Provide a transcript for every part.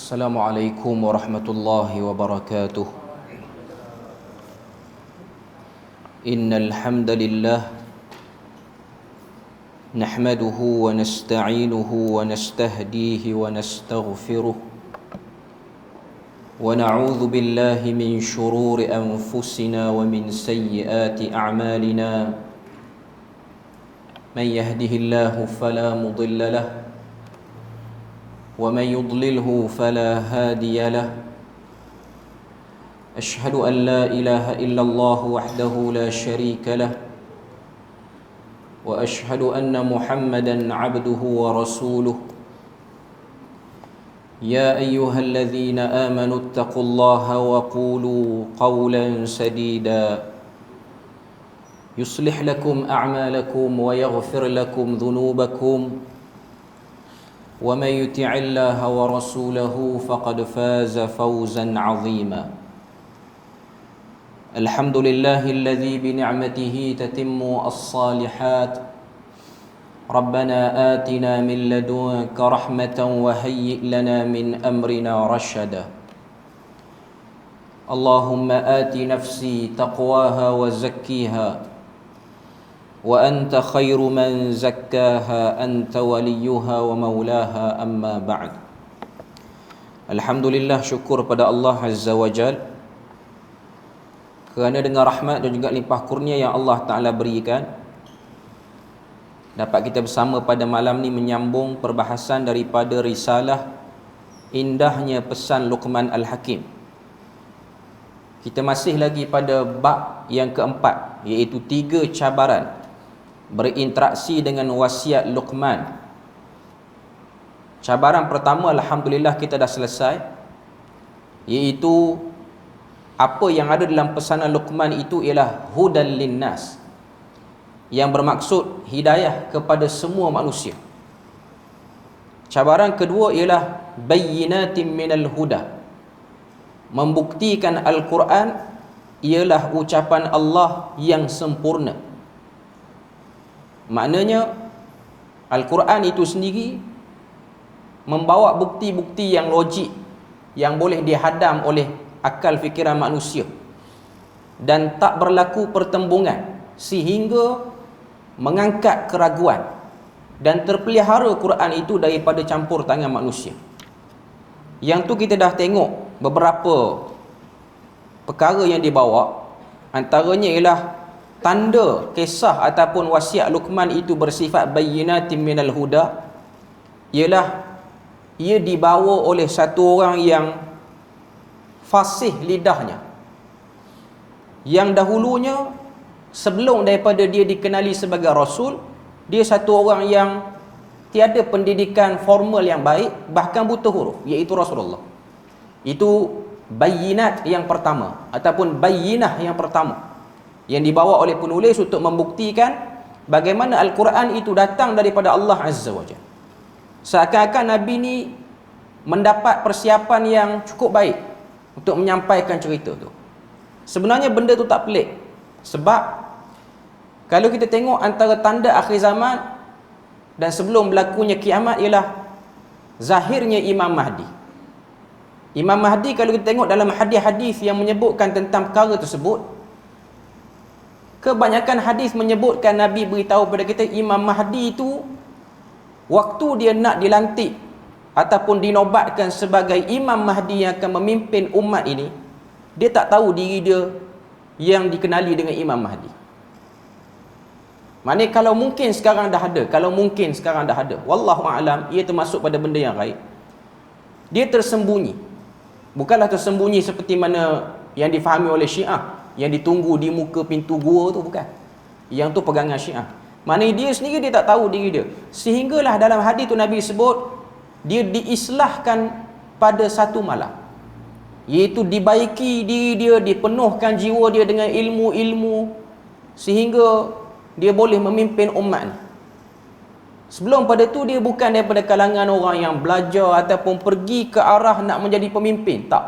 السلام عليكم ورحمة الله وبركاته. إن الحمد لله نحمده ونستعينه ونستهديه ونستغفره ونعوذ بالله من شرور أنفسنا ومن سيئات أعمالنا. من يهده الله فلا مضل له ومن يضلله فلا هادي له. أشهد أن لا إله إلا الله وحده لا شريك له وأشهد أن محمدا عبده ورسوله. يا أيها الذين آمنوا اتقوا الله وقولوا قولا سديدا يصلح لكم أعمالكم ويغفر لكم ذنوبكم ومن يطع الله ورسوله فقد فاز فوزا عظيما. الحمد لله الذي بنعمته تتم الصالحات. ربنا آتنا من لدنك رحمة وهيئ لنا من أمرنا رشدا. اللهم آت نفسي تقواها وزكيها وأنت خير من زكاها أنت وليها ومولاها. أما بعد. Alhamdulillah, syukur pada Allah Azza wa Jal kerana dengan rahmat dan juga limpah kurnia yang Allah Ta'ala berikan, dapat kita bersama pada malam ni menyambung perbahasan daripada risalah Indahnya Pesan Luqman Al-Hakim. Kita masih lagi pada bab yang keempat, iaitu 3 cabaran berinteraksi dengan wasiat Luqman. Cabaran pertama, alhamdulillah kita dah selesai, iaitu apa yang ada dalam pesanan Luqman itu ialah hudan linnas, yang bermaksud hidayah kepada semua manusia. Cabaran kedua ialah bayyinatin minal huda, membuktikan Al-Quran ialah ucapan Allah yang sempurna. Maknanya Al-Quran itu sendiri membawa bukti-bukti yang logik yang boleh dihadam oleh akal fikiran manusia dan tak berlaku pertembungan sehingga mengangkat keraguan, dan terpelihara Quran itu daripada campur tangan manusia. Yang tu kita dah tengok beberapa perkara yang dibawa. Antaranya ialah tanda kisah ataupun wasiat Luqman itu bersifat bayyinatin minal huda, ialah ia dibawa oleh satu orang yang fasih lidahnya, yang dahulunya sebelum daripada dia dikenali sebagai Rasul, dia satu orang yang tiada pendidikan formal yang baik, bahkan buta huruf, iaitu Rasulullah. Itu bayyinat yang pertama ataupun bayyinah yang pertama yang dibawa oleh penulis untuk membuktikan bagaimana Al-Quran itu datang daripada Allah Azza wa Jalla. Seakan-akan Nabi ni mendapat persiapan yang cukup baik untuk menyampaikan cerita tu. Sebenarnya benda tu tak pelik, sebab kalau kita tengok antara tanda akhir zaman dan sebelum berlakunya kiamat ialah zahirnya Imam Mahdi. Imam Mahdi, kalau kita tengok dalam hadis-hadis yang menyebutkan tentang perkara tersebut, kebanyakan hadis menyebutkan Nabi beritahu kepada kita Imam Mahdi itu waktu dia nak dilantik ataupun dinobatkan sebagai Imam Mahdi yang akan memimpin umat ini, dia tak tahu diri dia yang dikenali dengan Imam Mahdi. Maknanya kalau mungkin sekarang dah ada, wallahu a'lam, ia termasuk pada benda yang gaib. Dia tersembunyi. Bukanlah tersembunyi seperti mana yang difahami oleh Syiah, yang ditunggu di muka pintu gua tu, bukan. Yang tu pegangan Syiah. Maknanya dia sendiri dia tak tahu diri dia. Sehinggalah dalam hadis tu Nabi sebut dia diislahkan pada satu malam, iaitu dibaiki diri dia, dipenuhkan jiwa dia dengan ilmu-ilmu sehingga dia boleh memimpin umat ni. Sebelum pada tu dia bukan daripada kalangan orang yang belajar ataupun pergi ke arah nak menjadi pemimpin, tak.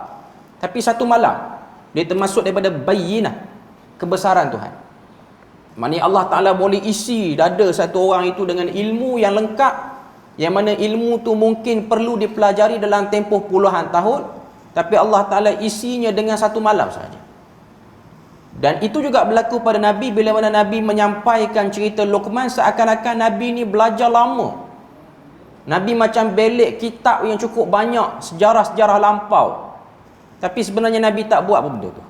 Tapi satu malam dia termasuk daripada bayyinah kebesaran Tuhan. Maknanya Allah Ta'ala boleh isi dada satu orang itu dengan ilmu yang lengkap yang mana ilmu tu mungkin perlu dipelajari dalam tempoh puluhan tahun, tapi Allah Ta'ala isinya dengan satu malam saja. Dan itu juga berlaku pada Nabi, bila mana Nabi menyampaikan cerita Luqman, seakan-akan Nabi ni belajar lama. Nabi macam belik kitab yang cukup banyak, sejarah-sejarah lampau. Tapi sebenarnya Nabi tak buat apa benda tu.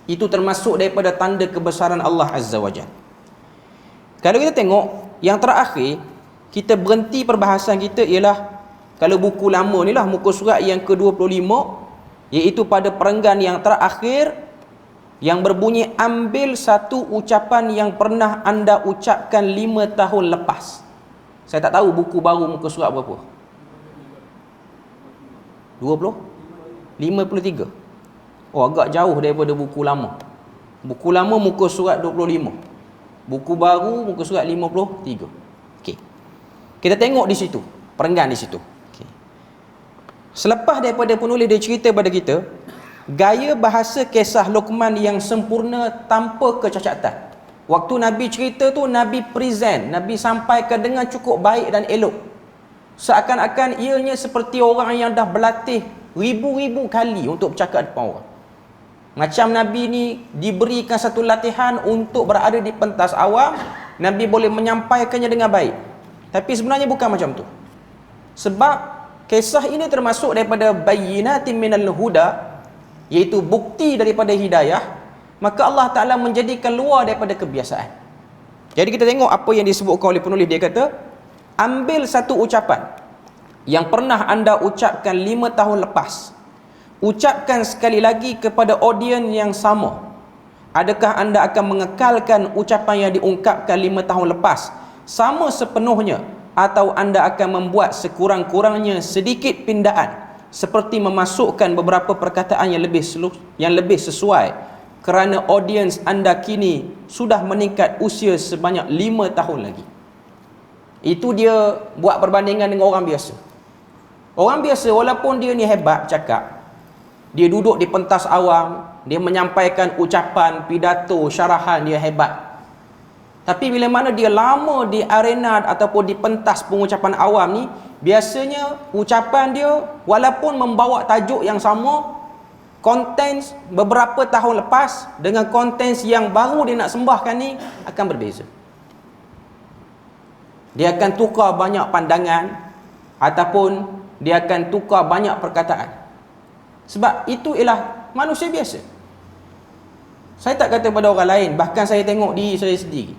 Itu termasuk daripada tanda kebesaran Allah Azza wa Jalla. Kalau kita tengok yang terakhir, kita berhenti perbahasan kita ialah kalau buku lama ni lah, muka surat yang ke-25, iaitu pada perenggan yang terakhir yang berbunyi, ambil satu ucapan yang pernah anda ucapkan 5 tahun lepas. Saya tak tahu buku baru muka surat berapa. 20? 53. Oh, agak jauh daripada buku lama. Buku lama muka surat 25. Buku baru muka surat 53. Okey. Kita tengok di situ, perenggan di situ. Okay. Selepas daripada penulis dia cerita pada kita gaya bahasa kisah Luqman yang sempurna tanpa kecacatan. Waktu Nabi cerita tu, Nabi present, Nabi sampaikan dengan cukup baik dan elok. Seakan-akan ianya seperti orang yang dah berlatih ribu-ribu kali untuk bercakap depan orang. Macam Nabi ni diberikan satu latihan untuk berada di pentas awam, Nabi boleh menyampaikannya dengan baik. Tapi sebenarnya bukan macam tu. Sebab kisah ini termasuk daripada bayyinatin minal huda, iaitu bukti daripada hidayah, maka Allah Ta'ala menjadikan luar daripada kebiasaan. Jadi kita tengok apa yang disebutkan oleh penulis. Dia kata, ambil satu ucapan yang pernah anda ucapkan 5 tahun lepas, ucapkan sekali lagi kepada audiens yang sama. Adakah anda akan mengekalkan ucapan yang diungkapkan 5 tahun lepas sama sepenuhnya, atau anda akan membuat sekurang-kurangnya sedikit pindaan, seperti memasukkan beberapa perkataan yang lebih sesuai, kerana audiens anda kini sudah meningkat usia sebanyak 5 tahun lagi. Itu dia buat perbandingan dengan orang biasa. Orang biasa walaupun dia ni hebat cakap, dia duduk di pentas awam, dia menyampaikan ucapan, pidato, syarahan, dia hebat. Tapi bila mana dia lama di arena ataupun di pentas pengucapan awam ni, biasanya ucapan dia walaupun membawa tajuk yang sama, kontens beberapa tahun lepas dengan kontens yang baru dia nak sembahkan ni akan berbeza. Dia akan tukar banyak pandangan ataupun dia akan tukar banyak perkataan. Sebab itu ialah manusia biasa. Saya tak kata pada orang lain, bahkan saya tengok diri saya sendiri.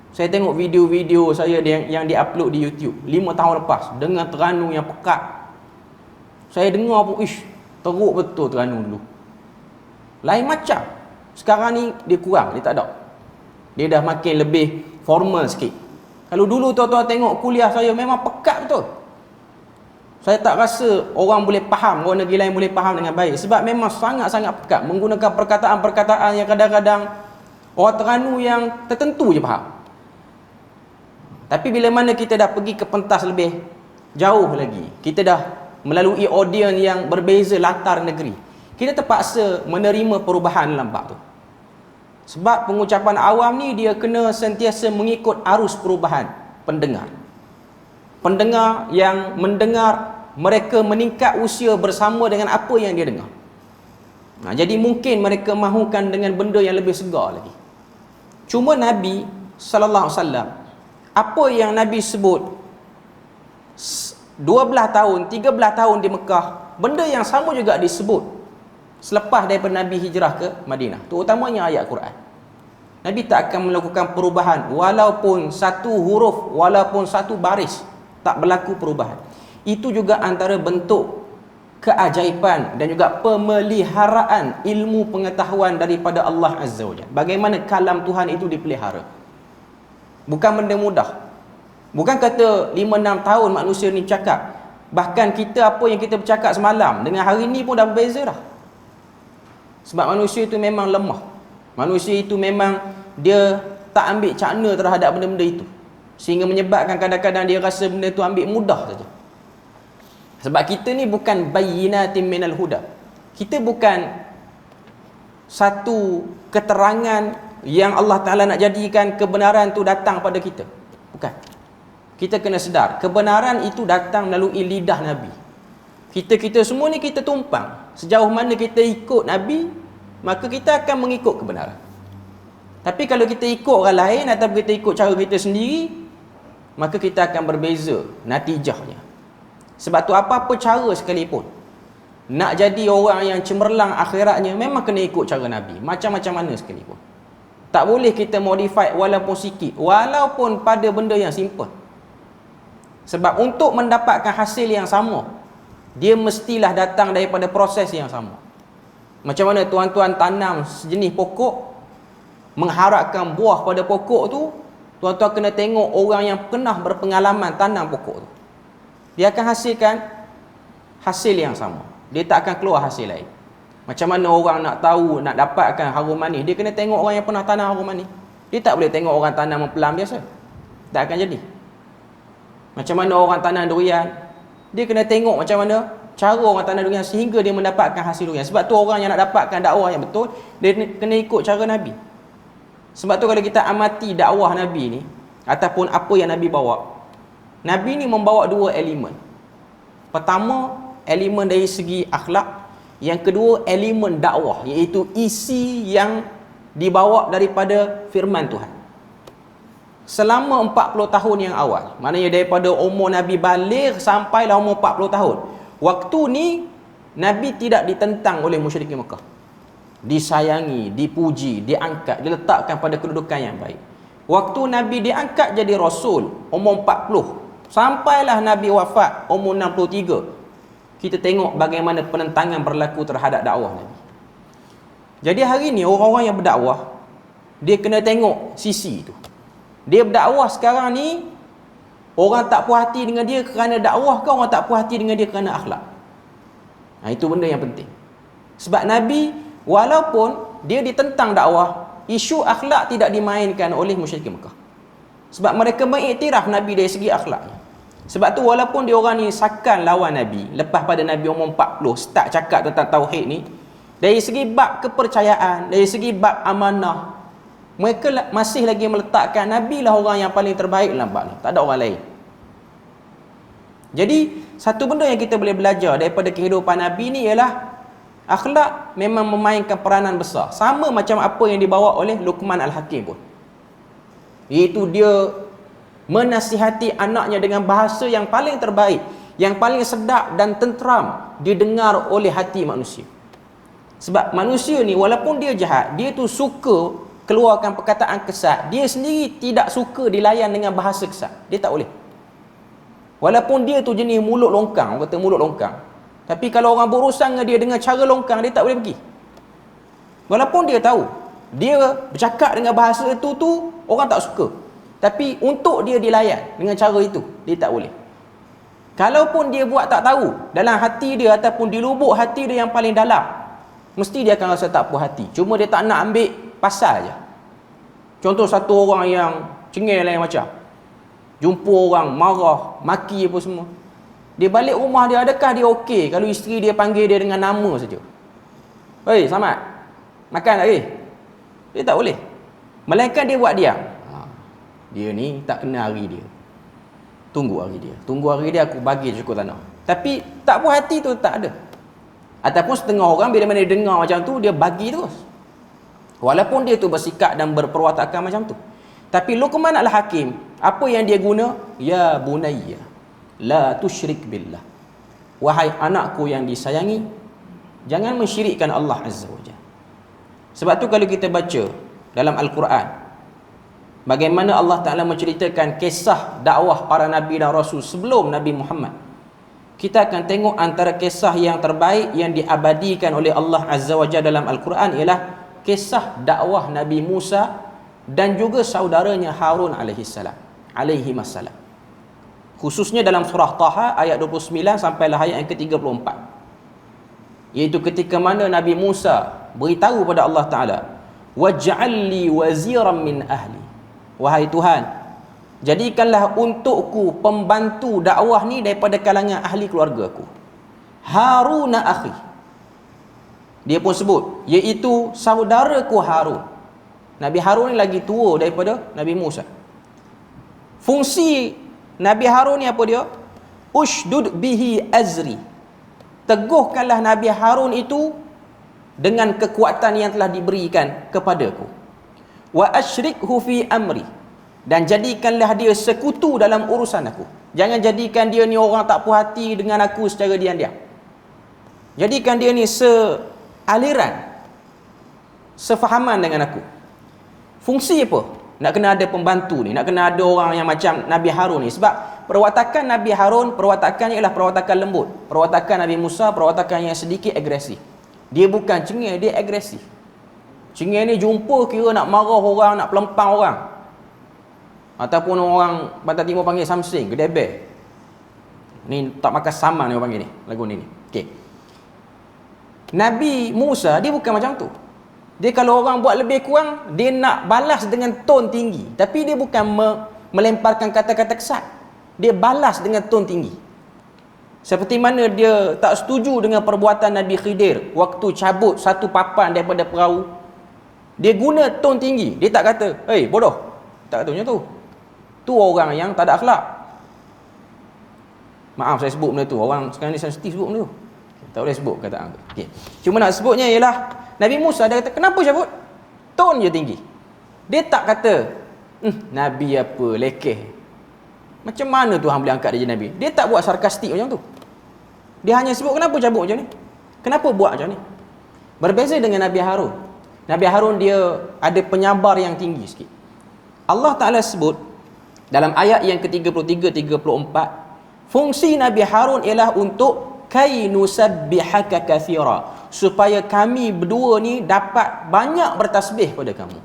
Saya tengok video-video saya yang di-upload di YouTube 5 tahun lepas dengan Terengganu yang pekat. Saya dengar pun, teruk betul Terengganu dulu. Lain macam. Sekarang ni dia kurang, dia tak ada. Dia dah makin lebih formal sikit. Kalau dulu tuan-tuan tengok kuliah saya, memang pekat betul. Saya tak rasa orang boleh faham, orang negeri lain boleh faham dengan baik. Sebab memang sangat-sangat pekat, menggunakan perkataan-perkataan yang kadang-kadang orang Terengganu yang tertentu je faham. Tapi bila mana kita dah pergi ke pentas lebih jauh lagi, kita dah melalui audiens yang berbeza latar negeri, kita terpaksa menerima perubahan dalam bab tu. Sebab pengucapan awam ni dia kena sentiasa mengikut arus perubahan pendengar. Pendengar yang mendengar, mereka meningkat usia bersama dengan apa yang dia dengar. Jadi mungkin mereka mahukan dengan benda yang lebih segar lagi. Cuma Nabi SAW, apa yang Nabi sebut 12 tahun, 13 tahun di Mekah, benda yang sama juga disebut selepas daripada Nabi hijrah ke Madinah, terutamanya ayat Quran. Nabi tak akan melakukan perubahan, walaupun satu huruf, walaupun satu baris, tak berlaku perubahan. Itu juga antara bentuk keajaiban dan juga pemeliharaan ilmu pengetahuan daripada Allah Azza wa Jalla. Bagaimana kalam Tuhan itu dipelihara. Bukan benda mudah. Bukan kata 5-6 tahun manusia ni bercakap. Bahkan kita, apa yang kita bercakap semalam dengan hari ni pun dah berbeza dah. Sebab manusia itu memang lemah. Manusia itu memang dia tak ambil cakna terhadap benda-benda itu, sehingga menyebabkan kadang-kadang dia rasa benda itu ambil mudah saja. Sebab kita ni bukan bayyinatin minal huda. Kita bukan satu keterangan yang Allah Ta'ala nak jadikan kebenaran tu datang pada kita. Bukan. kita kena sedar kebenaran itu datang melalui lidah Nabi. Kita semua ni kita tumpang. Sejauh mana kita ikut Nabi, maka kita akan mengikut kebenaran. Tapi kalau kita ikut orang lain atau kita ikut cara kita sendiri, maka kita akan berbeza natijahnya. Sebab tu apa-apa cara sekalipun, nak jadi orang yang cemerlang akhiratnya, memang kena ikut cara Nabi. Macam-macam mana sekalipun. Tak boleh kita modify walaupun sikit, walaupun pada benda yang simple. Sebab untuk mendapatkan hasil yang sama, dia mestilah datang daripada proses yang sama. Macam mana tuan-tuan tanam sejenis pokok, mengharapkan buah pada pokok tu, tuan-tuan kena tengok orang yang pernah berpengalaman tanam pokok tu. Dia akan hasilkan hasil yang sama. Dia tak akan keluar hasil lain. Macam mana orang nak tahu, nak dapatkan harum manis, dia kena tengok orang yang pernah tanam harum manis. Dia tak boleh tengok orang tanam mempelam biasa. Tak akan jadi. Macam mana orang tanam durian, dia kena tengok macam mana cara orang tanam durian sehingga dia mendapatkan hasil durian. Sebab tu orang yang nak dapatkan dakwah yang betul, dia kena ikut cara Nabi. Sebab tu kalau kita amati dakwah Nabi ni, ataupun apa yang Nabi bawa, Nabi ni membawa dua elemen. Pertama, elemen dari segi akhlak. Yang kedua, elemen dakwah, iaitu isi yang dibawa daripada firman Tuhan. Selama 40 tahun yang awal, maknanya daripada umur Nabi baligh sampailah umur 40 tahun, waktu ni Nabi tidak ditentang oleh musyrikin Mekah. Disayangi, dipuji, diangkat, diletakkan pada kedudukan yang baik. Waktu Nabi diangkat jadi Rasul umur 40, sampailah Nabi wafat umur 63, kita tengok bagaimana penentangan berlaku terhadap dakwah Nabi. Jadi hari ni orang-orang yang berdakwah, dia kena tengok sisi itu. Dia berdakwah sekarang ni, orang tak puas hati dengan dia kerana dakwah ke orang tak puas hati dengan dia kerana akhlak? Itu benda yang penting. Sebab Nabi, walaupun dia ditentang dakwah, isu akhlak tidak dimainkan oleh musyrikin Mekah. Sebab mereka mengiktiraf Nabi dari segi akhlaknya. Sebab tu walaupun dia orang ni sakan lawan Nabi, lepas pada Nabi umur 40 start cakap tentang tauhid ni, dari segi bab kepercayaan, dari segi bab amanah, mereka masih lagi meletakkan Nabi lah orang yang paling terbaik dalam bab ni, tak ada orang lain. Jadi satu benda yang kita boleh belajar daripada kehidupan Nabi ni ialah akhlak memang memainkan peranan besar. Sama macam apa yang dibawa oleh Luqman Al-Hakim pun, iaitu dia menasihati anaknya dengan bahasa yang paling terbaik, yang paling sedap dan tenteram didengar oleh hati manusia. Sebab manusia ni walaupun dia jahat, dia tu suka keluarkan perkataan kesat. Dia sendiri tidak suka dilayan dengan bahasa kesat. Dia tak boleh. Walaupun dia tu jenis mulut longkang, orang kata mulut longkang, tapi kalau orang berurusan dengan dia dengan cara longkang, dia tak boleh pergi. Walaupun dia tahu dia bercakap dengan bahasa itu tu orang tak suka, tapi untuk dia dilayan dengan cara itu, dia tak boleh. Kalaupun dia buat tak tahu, dalam hati dia ataupun di lubuk hati dia yang paling dalam, mesti dia akan rasa tak puas hati. Cuma dia tak nak ambil pasal je. Contoh satu orang yang cengeng lain macam, jumpa orang marah, maki apa semua, dia balik rumah dia, adakah dia okey kalau isteri dia panggil dia dengan nama saja? Hei Samad, makan tak ke? Dia tak boleh. Melainkan dia buat diam. Dia ni tak kena hari dia, tunggu hari dia, aku bagi cukup tanah. Tapi tak puas hati tu tak ada. Ataupun setengah orang bila mana dia dengar macam tu, dia bagi terus, walaupun dia tu bersikap dan berperwatakan macam tu. Tapi Luqman Al-Hakim, apa yang dia guna? Ya bunayya la tusyrik billah, wahai anakku yang disayangi, jangan mensyirikkan Allah Azza wa Jalla. Sebab tu kalau kita baca dalam Al-Quran, bagaimana Allah Ta'ala menceritakan kisah dakwah para Nabi dan Rasul sebelum Nabi Muhammad, kita akan tengok antara kisah yang terbaik yang diabadikan oleh Allah Azza wa Jalla dalam Al-Quran ialah kisah dakwah Nabi Musa dan juga saudaranya Harun alaihissalam, khususnya dalam surah Taha ayat 29 sampailah ayat yang ke-34, iaitu ketika mana Nabi Musa beritahu pada Allah Ta'ala, waj'alli waziran min ahli, wahai Tuhan, jadikanlah untukku pembantu dakwah ni daripada kalangan ahli keluarga aku, Harun akhi, dia pun sebut, iaitu saudaraku Harun. Nabi Harun ni lagi tua daripada Nabi Musa. Fungsi Nabi Harun ni apa dia? Ushdud bihi azri. Teguhkanlah Nabi Harun itu dengan kekuatan yang telah diberikan kepadaku. Wa asyrikhu fi amri. Dan jadikanlah dia sekutu dalam urusan aku. Jangan jadikan dia ni orang tak puas hati dengan aku secara diam-diam. Jadikan dia ni sealiran, sefahaman dengan aku. Fungsi apa? Nak kena ada pembantu ni, nak kena ada orang yang macam Nabi Harun ni. Sebab perwatakan Nabi Harun, perwatakannya ialah perwatakan lembut. Perwatakan Nabi Musa, perwatakan yang sedikit agresif. Dia bukan cengih, dia agresif. Cengih ni jumpa kira nak marah orang, nak pelempang orang. Ataupun orang Pantai Timur panggil samsing, gedebel. Ni tak makan saman ni orang panggil ni, lagu ni. Okey. Nabi Musa dia bukan macam tu. Dia kalau orang buat lebih kurang, dia nak balas dengan tone tinggi. Tapi dia bukan melemparkan kata-kata kesat. Dia balas dengan tone tinggi. Seperti mana dia tak setuju dengan perbuatan Nabi Khidir waktu cabut satu papan daripada perahu. Dia guna tone tinggi. Dia tak kata, "Hei, bodoh." Tak kata macam tu. Tu orang yang tak ada akhlak. Maaf saya sebut benda tu. Orang sekarang ni sensitif sebut benda tu. Tak boleh sebut kataan tu. Okay. Cuma nak sebutnya ialah Nabi Musa dia kata, "Kenapa cabut?" Tone je tinggi. Dia tak kata, Nabi apa, lekeh. Macam mana Tuhan boleh angkat dia jadi Nabi? Dia tak buat sarkastik macam tu. Dia hanya sebut kenapa cabut macam ni? Kenapa buat macam ni? Berbeza dengan Nabi Harun. Nabi Harun dia ada penyabar yang tinggi sikit. Allah Ta'ala sebut dalam ayat yang ke-33-34, fungsi Nabi Harun ialah untuk kai nusabbihaka katsira, supaya kami berdua ni dapat banyak bertasbih pada kamu.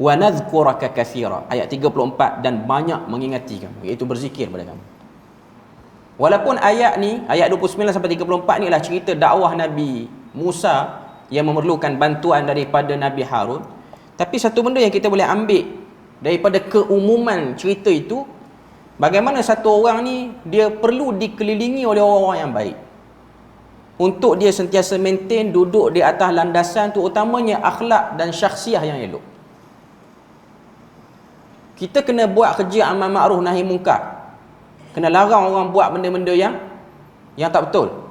Wa nadhkuraka katsira, ayat 34, dan banyak mengingati kamu, iaitu berzikir pada kamu. Walaupun ayat ni, ayat 29 sampai 34 ni adalah cerita dakwah Nabi Musa yang memerlukan bantuan daripada Nabi Harun, tapi satu benda yang kita boleh ambil daripada keumuman cerita itu, bagaimana satu orang ni dia perlu dikelilingi oleh orang-orang yang baik untuk dia sentiasa maintain duduk di atas landasan tu, utamanya akhlak dan syakhsiah yang elok. Kita kena buat kerja amal ma'ruf nahi munkar, kena larang orang buat benda-benda yang tak betul.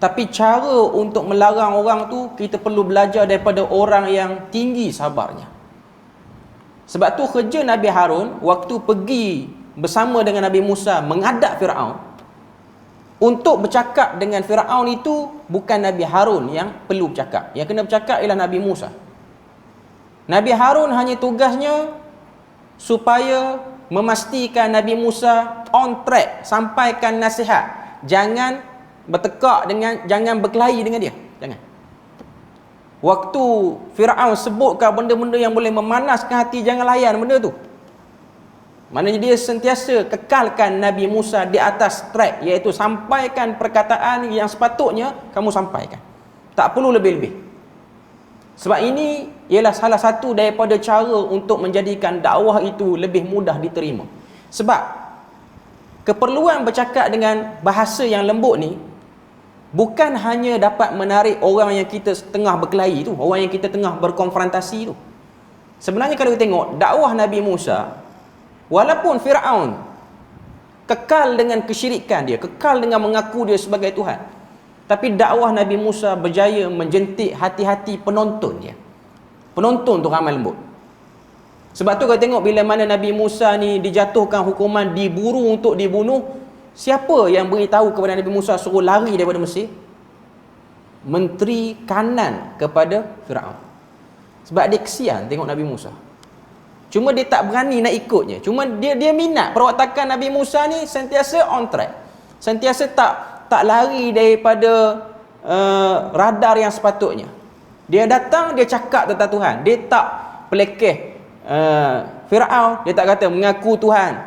Tapi cara untuk melarang orang tu, kita perlu belajar daripada orang yang tinggi sabarnya. Sebab tu kerja Nabi Harun waktu pergi bersama dengan Nabi Musa menghadap Firaun, untuk bercakap dengan Firaun itu bukan Nabi Harun yang perlu bercakap. Yang kena bercakap ialah Nabi Musa. Nabi Harun hanya tugasnya supaya memastikan Nabi Musa on track, sampaikan nasihat. Jangan bertekak dengan, jangan berkelahi dengan dia. Jangan. Waktu Firaun sebutkan benda-benda yang boleh memanaskan hati, jangan layan benda tu. Maknanya dia sentiasa kekalkan Nabi Musa di atas track, iaitu sampaikan perkataan yang sepatutnya kamu sampaikan. Tak perlu lebih-lebih. Sebab ini ialah salah satu daripada cara untuk menjadikan dakwah itu lebih mudah diterima. Sebab keperluan bercakap dengan bahasa yang lembut ni bukan hanya dapat menarik orang yang kita tengah berkelahi tu, orang yang kita tengah berkonfrontasi tu. Sebenarnya kalau kita tengok dakwah Nabi Musa, walaupun Firaun kekal dengan kesyirikan dia, kekal dengan mengaku dia sebagai Tuhan, tapi dakwah Nabi Musa berjaya menjentik hati-hati penonton dia. Penonton tu ramai lembut. Sebab tu kalau tengok bila mana Nabi Musa ni dijatuhkan hukuman, diburu untuk dibunuh, siapa yang beritahu kepada Nabi Musa suruh lari daripada Mesir? Menteri kanan kepada Firaun. Sebab dia kesian tengok Nabi Musa. Cuma dia tak berani nak ikutnya. Cuma dia minat perwatakan Nabi Musa ni sentiasa on track. Sentiasa tak lari daripada radar yang sepatutnya. Dia datang, dia cakap tentang Tuhan. Dia tak pelekeh Firaun. Dia tak kata mengaku Tuhan,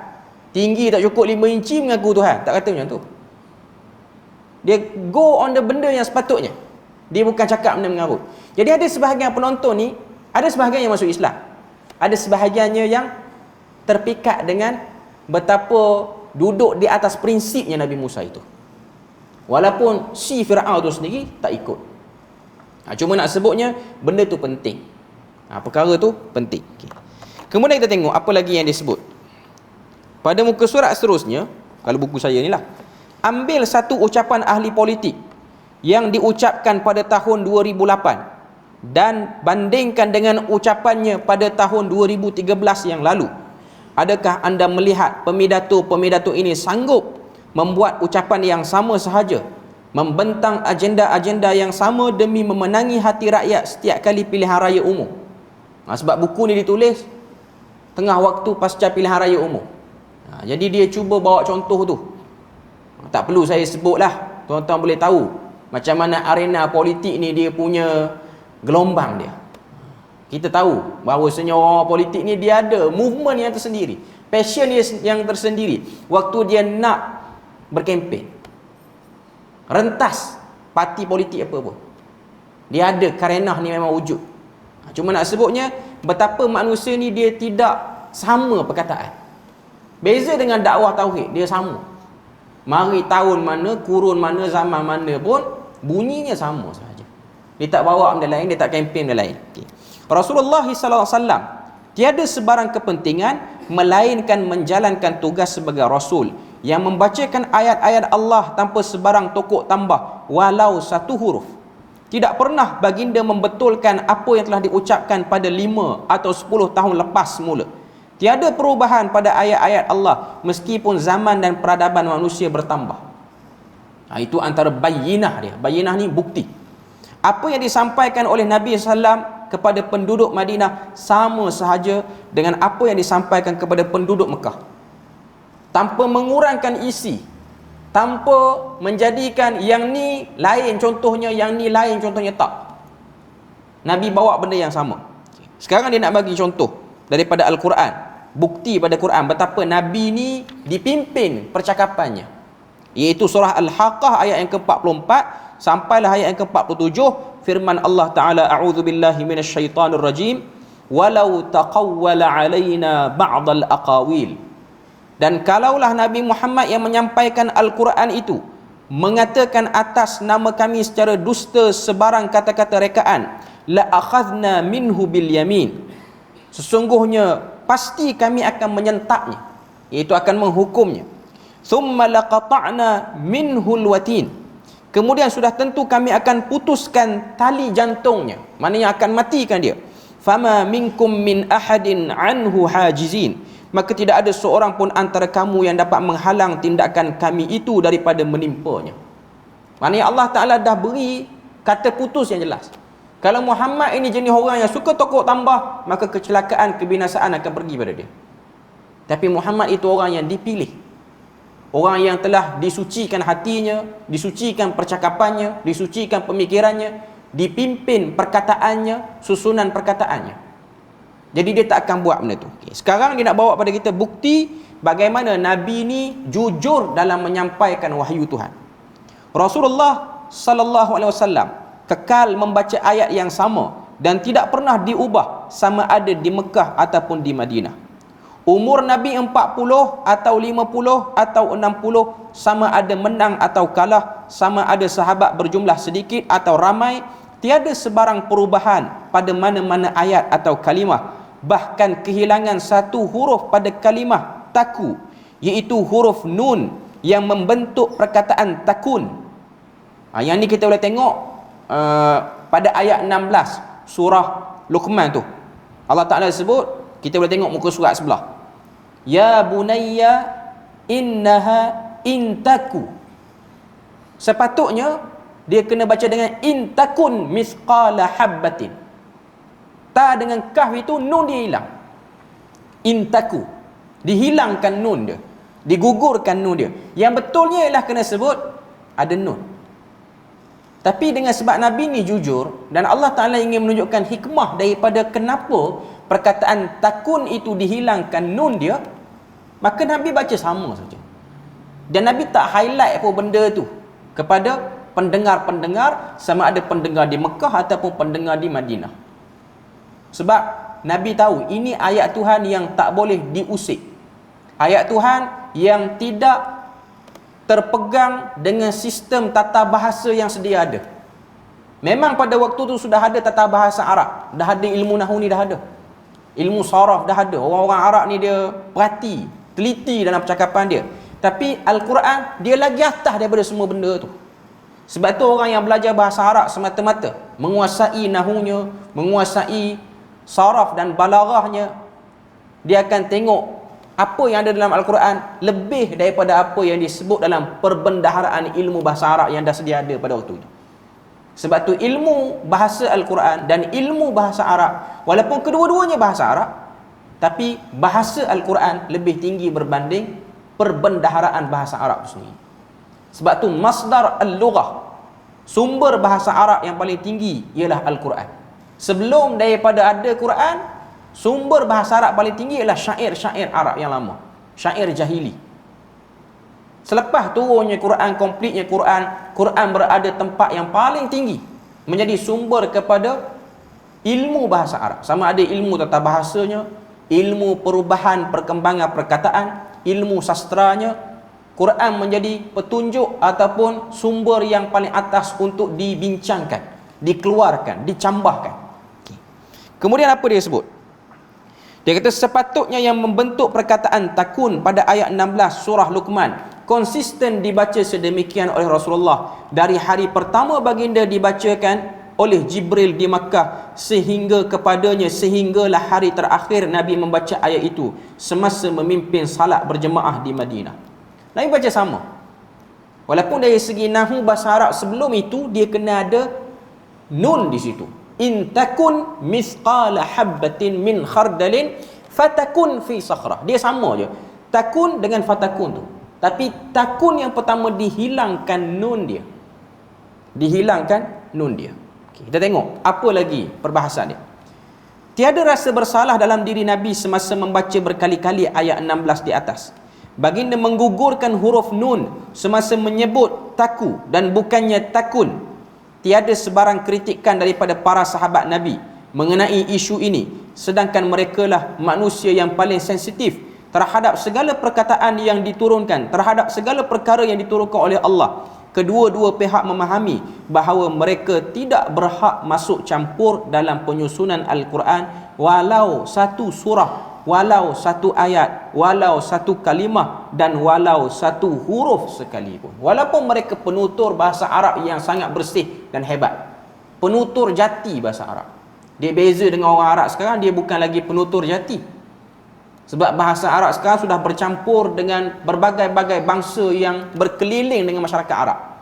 tinggi tak cukup 5 inci mengaku Tuhan. Tak kata macam tu. Dia go on the benda yang sepatutnya. Dia bukan cakap benda mengarut. Jadi ada sebahagian penonton ni, ada sebahagian yang masuk Islam, ada sebahagiannya yang terpikat dengan betapa duduk di atas prinsipnya Nabi Musa itu, walaupun si Firaun tu sendiri tak ikut. Cuma nak sebutnya benda tu penting. Perkara tu penting. Okay. Kemudian kita tengok apa lagi yang disebut. pada muka surat seterusnya, kalau buku saya ni lah, ambil satu ucapan ahli politik yang diucapkan pada tahun 2008 dan bandingkan dengan ucapannya pada tahun 2013 yang lalu. Adakah anda melihat pemidato-pemidato ini sanggup membuat ucapan yang sama sahaja, membentang agenda-agenda yang sama demi memenangi hati rakyat setiap kali pilihan raya umum? Sebab buku ni ditulis tengah waktu pasca pilihan raya umum. Jadi dia cuba bawa contoh tu. Tak perlu saya sebutlah, tuan-tuan boleh tahu macam mana arena politik ni dia punya gelombang dia. Kita tahu bahawasanya orang politik ni dia ada movement yang tersendiri, passion dia yang tersendiri waktu dia nak berkempen. Rentas parti politik apa pun, dia ada karenah ni memang wujud. Cuma nak sebutnya betapa manusia ni dia tidak sama perkataan. Beza dengan dakwah tauhid, dia sama. Mari tahun mana, kurun mana, zaman mana pun bunyinya sama sahaja. Dia tak bawa benda lain, dia tak kempen benda lain. Rasulullah SAW tiada sebarang kepentingan melainkan menjalankan tugas sebagai Rasul yang membacakan ayat-ayat Allah tanpa sebarang tokok tambah walau satu huruf. Tidak pernah baginda membetulkan apa yang telah diucapkan pada 5 atau 10 tahun lepas semula. Tiada perubahan pada ayat-ayat Allah meskipun zaman dan peradaban manusia bertambah. Itu antara bayinah dia. Bayinah ni bukti. Apa yang disampaikan oleh Nabi SAW kepada penduduk Madinah sama sahaja dengan apa yang disampaikan kepada penduduk Mekah, tanpa mengurangkan isi, tanpa menjadikan yang ni lain contohnya, yang ni lain contohnya. Tak, Nabi bawa benda yang sama. Sekarang dia nak bagi contoh daripada Al-Quran, bukti pada Quran betapa Nabi ni dipimpin percakapannya, iaitu surah Al-Haqqah ayat yang ke-44 sampailah ayat yang ke-47. Firman Allah Ta'ala, a'udzubillahi minasyaitanir rajim, walau taqawwala alaina ba'dal aqawil. Dan kalaulah Nabi Muhammad yang menyampaikan Al-Quran itu mengatakan atas nama kami secara dusta sebarang kata-kata rekaan, la akhadna minhu bil yamin, sesungguhnya pasti kami akan menyentaknya, iaitu akan menghukumnya. Thumma laqata'na minhul watin, kemudian sudah tentu kami akan putuskan tali jantungnya, maknanya akan matikan dia. Fama minkum min ahadin anhu hajizin, maka tidak ada seorang pun antara kamu yang dapat menghalang tindakan kami itu daripada menimpanya. Maknanya Allah Ta'ala dah beri kata putus yang jelas. Kalau Muhammad ini jenis orang yang suka tokok tambah, maka kecelakaan, kebinasaan akan pergi pada dia. Tapi Muhammad itu orang yang dipilih, orang yang telah disucikan hatinya, disucikan percakapannya, disucikan pemikirannya, dipimpin perkataannya, susunan perkataannya. Jadi dia tak akan buat benda tu. Sekarang dia nak bawa pada kita bukti bagaimana Nabi ni jujur dalam menyampaikan wahyu Tuhan. Rasulullah sallallahu alaihi wasallam kekal membaca ayat yang sama dan tidak pernah diubah sama ada di Mekah ataupun di Madinah. Umur Nabi 40 atau 50 atau 60, sama ada menang atau kalah, sama ada sahabat berjumlah sedikit atau ramai, tiada sebarang perubahan pada mana-mana ayat atau kalimah. Bahkan kehilangan satu huruf pada kalimah taku, iaitu huruf nun yang membentuk perkataan takun. Yang ni kita boleh tengok pada ayat 16 surah Luqman tu. Allah Ta'ala sebut, kita boleh tengok muka surat sebelah. Ya bunayya innaha intaku. Sepatutnya dia kena baca dengan intakun misqala habbatin. Ta dengan kaf itu nun dia hilang. Intaku, dihilangkan nun dia, digugurkan nun dia. Yang betulnya ialah kena sebut ada nun. Tapi dengan sebab Nabi ni jujur dan Allah Ta'ala ingin menunjukkan hikmah daripada kenapa perkataan takun itu dihilangkan nun dia, maka Nabi baca sama saja. Dan Nabi tak highlight apa benda tu kepada pendengar-pendengar, sama ada pendengar di Mekah ataupun pendengar di Madinah. Sebab Nabi tahu ini ayat Tuhan yang tak boleh diusik, ayat Tuhan yang tidak terpegang dengan sistem tata bahasa yang sedia ada. Memang pada waktu tu sudah ada tata bahasa Arab, dah ada ilmu nahwu ni, dah ada ilmu saraf, dah ada. Orang-orang Arab ni dia perhati teliti dalam percakapan dia. Tapi Al-Quran dia lagi atas daripada semua benda tu. Sebab tu orang yang belajar bahasa Arab semata-mata menguasai nahunya, menguasai saraf dan balaghahnya, dia akan tengok apa yang ada dalam Al-Quran lebih daripada apa yang disebut dalam perbendaharaan ilmu bahasa Arab yang dah sedia ada pada waktu itu. Sebab tu ilmu bahasa Al-Quran dan ilmu bahasa Arab, walaupun kedua-duanya bahasa Arab, tapi bahasa Al-Quran lebih tinggi berbanding perbendaharaan bahasa Arab itu sendiri. Sebab tu masdar al-lughah, sumber bahasa Arab yang paling tinggi ialah Al-Quran. Sebelum daripada ada Quran, sumber bahasa Arab paling tinggi ialah syair-syair Arab yang lama, syair jahili. Selepas turunnya Quran, komplitnya Quran, Quran berada tempat yang paling tinggi, menjadi sumber kepada ilmu bahasa Arab. Sama ada ilmu tata bahasanya, ilmu perubahan perkembangan perkataan, ilmu sastranya. Quran menjadi petunjuk ataupun sumber yang paling atas untuk dibincangkan, dikeluarkan, dicambahkan. Kemudian apa dia sebut? Dia kata sepatutnya yang membentuk perkataan takun pada ayat 16 surah Luqman konsisten dibaca sedemikian oleh Rasulullah dari hari pertama baginda dibacakan oleh Jibril di Makkah sehingga kepadanya, sehinggalah hari terakhir Nabi membaca ayat itu semasa memimpin salat berjemaah di Madinah. Nabi baca sama. Walaupun dari segi nahwu bahasa Arab sebelum itu dia kena ada nun di situ. In takun misqala habbatin min khardalin fatakun fi sakhrah. Dia sama je. Takun dengan fatakun tu. Tapi takun yang pertama dihilangkan nun dia. Dihilangkan nun dia. Okay, kita tengok apa lagi perbahasan dia. Tiada rasa bersalah dalam diri Nabi semasa membaca berkali-kali ayat 16 di atas. Baginda menggugurkan huruf nun semasa menyebut taku dan bukannya takun. Tiada sebarang kritikan daripada para sahabat Nabi mengenai isu ini, sedangkan merekalah manusia yang paling sensitif terhadap segala perkataan yang diturunkan, terhadap segala perkara yang diturunkan oleh Allah. Kedua-dua pihak memahami bahawa mereka tidak berhak masuk campur dalam penyusunan Al-Quran walau satu surah, walau satu ayat, walau satu kalimah dan walau satu huruf sekalipun. Walaupun mereka penutur bahasa Arab yang sangat bersih dan hebat, penutur jati bahasa Arab. Dia beza dengan orang Arab sekarang, dia bukan lagi penutur jati. Sebab bahasa Arab sekarang sudah bercampur dengan berbagai-bagai bangsa yang berkeliling dengan masyarakat Arab.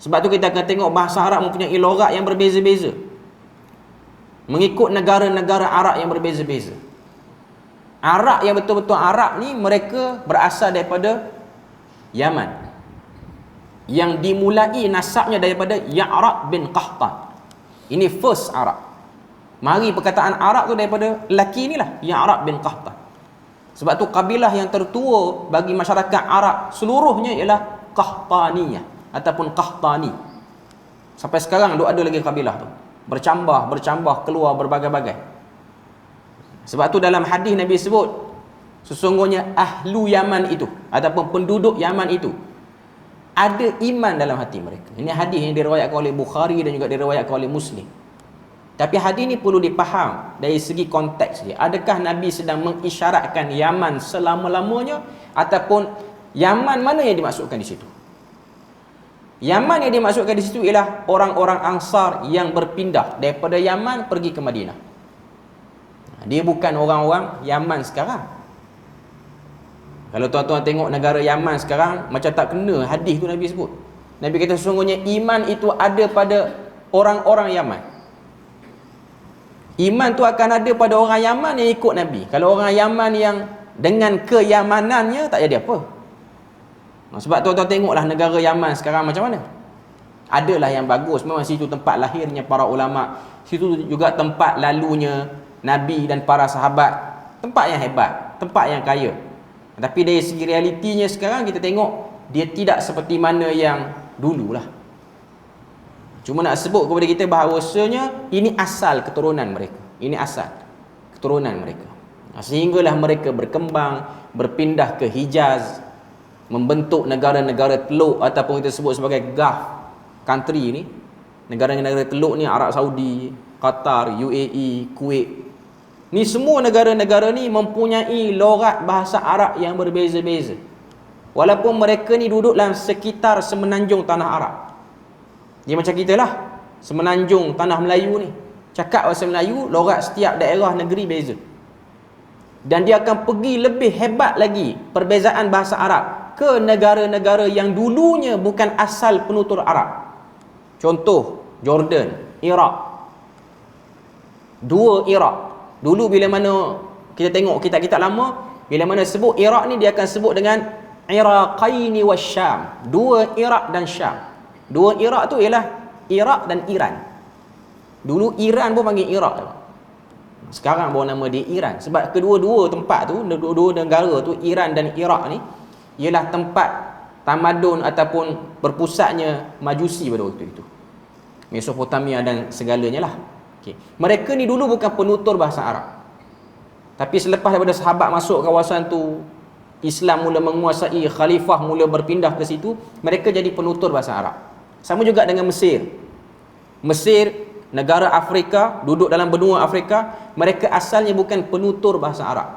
Sebab tu kita akan tengok bahasa Arab mempunyai logat yang berbeza-beza, mengikut negara-negara Arab yang berbeza-beza. Arab yang betul-betul Arab ni mereka berasal daripada Yaman, yang dimulai nasabnya daripada Ya'rab bin Qahtan. Ini first Arab. Mari perkataan Arab tu daripada lelaki inilah, Ya'rab bin Qahtan. Sebab tu kabilah yang tertua bagi masyarakat Arab seluruhnya ialah Qahtaniyah ataupun Qahtani. Sampai sekarang ada lagi kabilah tu. Bercambah keluar berbagai-bagai. Sebab tu dalam hadis Nabi sebut sesungguhnya ahlu Yaman itu ataupun penduduk Yaman itu ada iman dalam hati mereka. Ini hadis yang diriwayatkan oleh Bukhari dan juga diriwayatkan oleh Muslim. Tapi hadis ni perlu dipaham dari segi konteks dia. Adakah Nabi sedang mengisyaratkan Yaman selama-lamanya ataupun Yaman mana yang dimaksudkan di situ? Yaman yang dimaksudkan di situ ialah orang-orang Ansar yang berpindah daripada Yaman pergi ke Madinah. Dia bukan orang-orang Yaman sekarang. Kalau tuan-tuan tengok negara Yaman sekarang macam tak kena hadis tu Nabi sebut. Nabi kata sesungguhnya iman itu ada pada orang-orang Yaman. Iman tu akan ada pada orang Yaman yang ikut Nabi. Kalau orang Yaman yang dengan keyamanannya tak jadi apa. Sebab tuan-tuan tengoklah negara Yaman sekarang macam mana. Adalah yang bagus, memang situ tempat lahirnya para ulama, situ juga tempat lalunya Nabi dan para sahabat. Tempat yang hebat, tempat yang kaya. Tapi dari segi realitinya sekarang kita tengok dia tidak seperti mana yang dululah. Cuma nak sebut kepada kita bahawasanya ini asal keturunan mereka. Ini asal keturunan mereka. Sehinggalah mereka berkembang, berpindah ke Hijaz, membentuk negara-negara teluk ataupun kita sebut sebagai Gulf country ni. Negara-negara teluk ni Arab Saudi, Qatar, UAE, Kuwait. Ni semua negara-negara ni mempunyai logat bahasa Arab yang berbeza-beza. Walaupun mereka ni duduk dalam sekitar semenanjung tanah Arab. Dia macam kita lah, semenanjung tanah Melayu ni. Cakap bahasa Melayu, logat setiap daerah negeri beza. Dan dia akan pergi lebih hebat lagi perbezaan bahasa Arab ke negara-negara yang dulunya bukan asal penutur Arab. Contoh, Jordan, Iraq. Dua Iraq. Dulu bila mana kita tengok kitab-kitab lama, bila mana sebut Iraq ni dia akan sebut dengan Iraqaini wa Syam. Dua Iraq dan Syam. Dua Iraq tu ialah Iraq dan Iran. Dulu Iran pun panggil Iraq. Sekarang bawa nama dia Iran. Sebab kedua-dua tempat tu, dua-dua negara tu, Iran dan Iraq ni, ialah tempat tamadun ataupun berpusatnya Majusi pada waktu itu. Mesopotamia dan segalanya lah. Okay. Mereka ni dulu bukan penutur bahasa Arab. Tapi selepas daripada sahabat masuk kawasan tu, Islam mula menguasai, khalifah mula berpindah ke situ, mereka jadi penutur bahasa Arab. Sama juga dengan Mesir. Mesir, negara Afrika, duduk dalam benua Afrika, mereka asalnya bukan penutur bahasa Arab.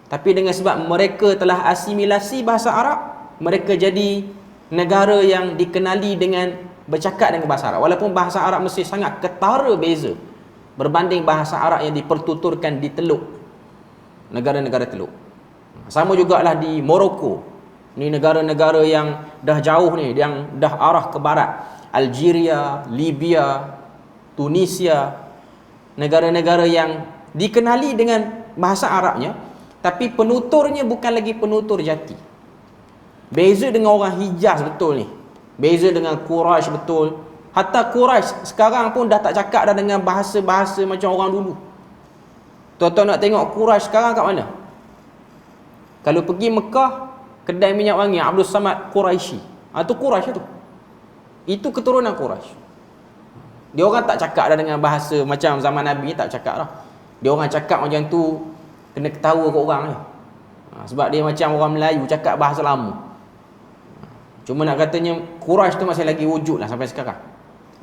Tapi dengan sebab mereka telah asimilasi bahasa Arab, mereka jadi negara yang dikenali dengan bercakap dengan bahasa Arab. Walaupun bahasa Arab Mesir sangat ketara beza berbanding bahasa Arab yang dipertuturkan di Teluk, negara-negara Teluk. Sama jugalah di Morocco. Ni negara-negara yang dah jauh ni, yang dah arah ke barat. Algeria, Libya, Tunisia, negara-negara yang dikenali dengan bahasa Arabnya, tapi penuturnya bukan lagi penutur jati. Beza dengan orang Hijaz betul ni. Beza dengan Quraisy betul. Hatta Quraisy sekarang pun dah tak cakap dah dengan bahasa-bahasa macam orang dulu. Tuan-tuan nak tengok Quraisy sekarang kat mana? Kalau pergi Mekah, kedai minyak wangi Abdul Samad Quraisy. Itu Quraisy tu. Itu keturunan Quraisy. Dia orang tak cakap dah dengan bahasa macam zaman Nabi, tak cakap dah. Dia orang cakap macam tu, kena ketawa kat orang ni. Sebab dia macam orang Melayu cakap bahasa lama. Cuma nak katanya Quraisy tu masih lagi wujud lah sampai sekarang.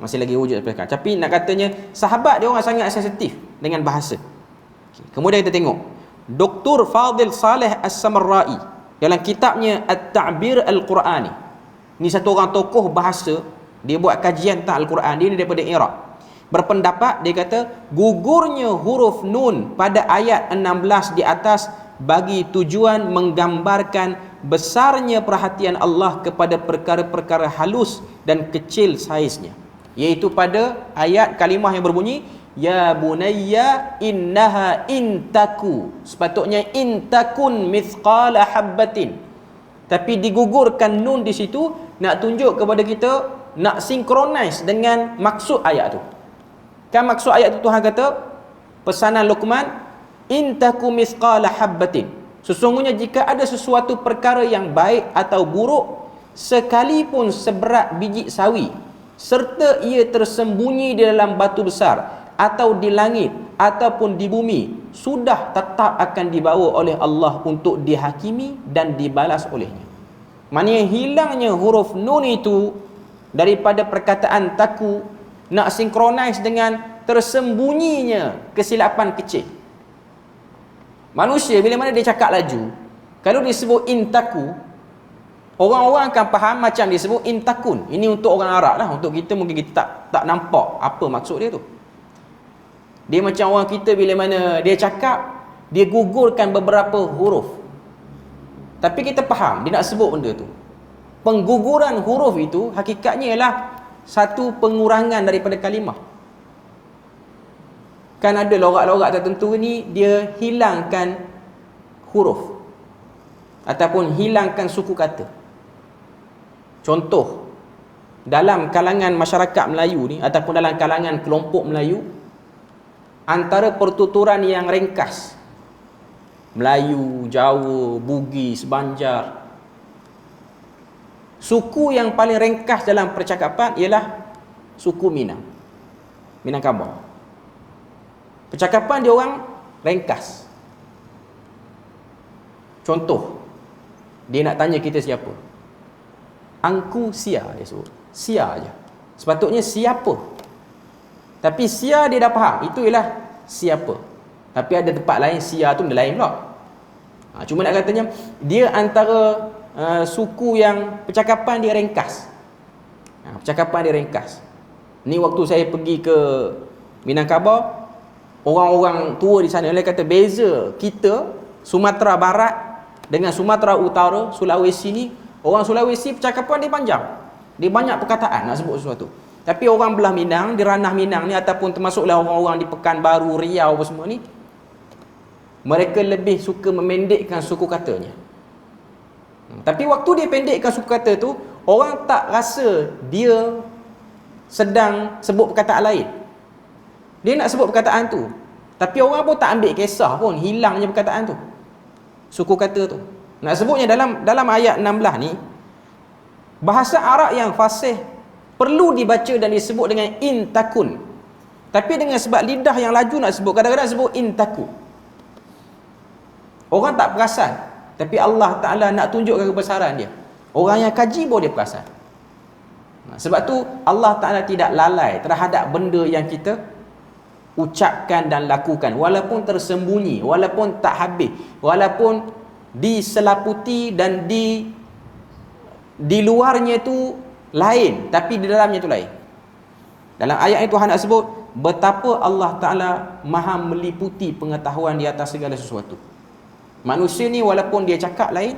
Masih lagi wujud sampai sekarang. Tapi nak katanya sahabat dia orang sangat sensitif dengan bahasa. Kemudian kita tengok Dr. Fadil Saleh As-Samarrai dalam kitabnya At-Ta'bir Al-Qurani. Ni satu orang tokoh bahasa, dia buat kajian tentang Al-Quran. Dia ni daripada Iraq. Berpendapat, dia kata gugurnya huruf nun pada ayat 16 di atas bagi tujuan menggambarkan besarnya perhatian Allah kepada perkara-perkara halus dan kecil saiznya. Iaitu pada ayat kalimah yang berbunyi ya bunayya innaha intaku, sepatutnya intakun mithqala habbatin, tapi digugurkan nun di situ nak tunjuk kepada kita, nak synchronize dengan maksud ayat tu. Kan maksud ayat tu Tuhan kata pesanan Luqman, intaku mithqala habbatin, sesungguhnya jika ada sesuatu perkara yang baik atau buruk sekalipun seberat biji sawi, serta ia tersembunyi di dalam batu besar atau di langit ataupun di bumi, sudah tetap akan dibawa oleh Allah untuk dihakimi dan dibalas olehnya. Maknanya hilangnya huruf nun itu daripada perkataan taku nak synchronize dengan tersembunyinya kesilapan kecil. Manusia bila mana dia cakap laju, kalau disebut intaku, orang-orang akan faham macam disebut intakun. Ini untuk orang Arab lah. Untuk kita mungkin kita tak nampak apa maksud dia tu. Dia macam orang kita bila mana dia cakap, dia gugurkan beberapa huruf. Tapi kita faham dia nak sebut benda tu. Pengguguran huruf itu hakikatnya ialah satu pengurangan daripada kalimah. Kan ada logat-logat tertentu ni dia hilangkan huruf ataupun hilangkan suku kata. Contoh, dalam kalangan masyarakat Melayu ni ataupun dalam kalangan kelompok Melayu, antara pertuturan yang ringkas, Melayu, Jawa, Bugis, Banjar, suku yang paling ringkas dalam percakapan ialah suku Minang, Minangkabau. Percakapan dia orang ringkas. Contoh, dia nak tanya kita siapa, angku sia, dia sebut sia aja. Sepatutnya siapa, tapi sia dia dah faham, itu ialah siapa. Tapi ada tempat lain sia tu lain pula. Cuma nak katanya dia antara suku yang percakapan dia ringkas. Percakapan dia ringkas. Ni waktu saya pergi ke Minangkabau, orang-orang tua di sana dia kata beza kita Sumatera Barat dengan Sumatera Utara, Sulawesi ni, orang Sulawesi percakapan dia panjang. Dia banyak perkataan nak sebut sesuatu. Tapi orang belah Minang, di ranah Minang ni ataupun termasuklah orang-orang di Pekanbaru, Riau apa semua ni, mereka lebih suka memendekkan suku katanya. Tapi waktu dia pendekkan suku kata tu, orang tak rasa dia sedang sebut perkataan lain. Dia nak sebut perkataan tu, tapi orang pun tak ambil kisah pun, hilangnya perkataan tu, suku kata tu. Nak sebutnya dalam ayat 16 ni, bahasa Arab yang fasih perlu dibaca dan disebut dengan in takun. Tapi dengan sebab lidah yang laju nak sebut, kadang-kadang sebut in taku. Orang tak perasan, tapi Allah Ta'ala nak tunjukkan kebesaran dia. Orang yang kaji baru dia perasan. Sebab tu Allah Ta'ala tidak lalai terhadap benda yang kita ucapkan dan lakukan, walaupun tersembunyi, walaupun tak habis, walaupun diselaputi dan di luarnya tu lain, tapi di dalamnya tu lain. Dalam ayat itu Tuhan nak sebut betapa Allah Ta'ala maha meliputi pengetahuan di atas segala sesuatu. Manusia ni walaupun dia cakap lain,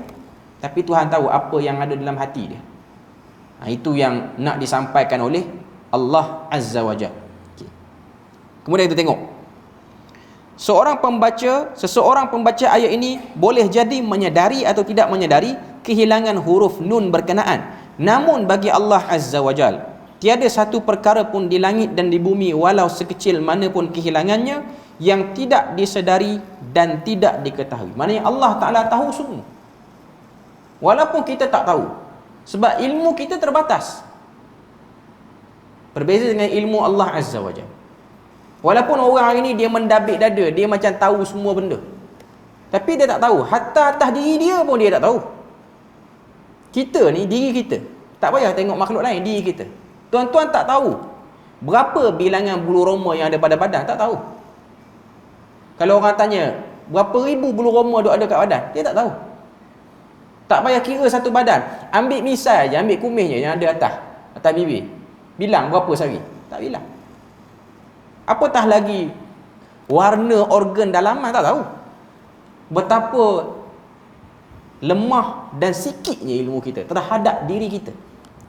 tapi Tuhan tahu apa yang ada dalam hati dia. Itu yang nak disampaikan oleh Allah Azza wa Jalla. Kemudian kita tengok, seseorang pembaca ayat ini boleh jadi menyedari atau tidak menyedari kehilangan huruf nun berkenaan. Namun bagi Allah Azza wa Jal, tiada satu perkara pun di langit dan di bumi, walau sekecil mana pun kehilangannya, yang tidak disedari dan tidak diketahui. Maknanya Allah Ta'ala tahu semua, walaupun kita tak tahu, sebab ilmu kita terbatas. Berbeza dengan ilmu Allah Azza wa Jal. Walaupun orang hari ni dia mendabik dada, dia macam tahu semua benda, tapi dia tak tahu, hatta atas diri dia pun dia tak tahu. Kita ni, diri kita, tak payah tengok makhluk lain, diri kita. Tuan-tuan tak tahu berapa bilangan bulu roma yang ada pada badan, tak tahu. Kalau orang tanya berapa ribu bulu roma duk ada kat badan, dia tak tahu. Tak payah kira satu badan, ambil misai je, ambil kumisnya yang ada atas bibir, bilang berapa sari, tak bilang. Apatah lagi warna organ dalaman, tak tahu. Betapa lemah dan sikitnya ilmu kita terhadap diri kita,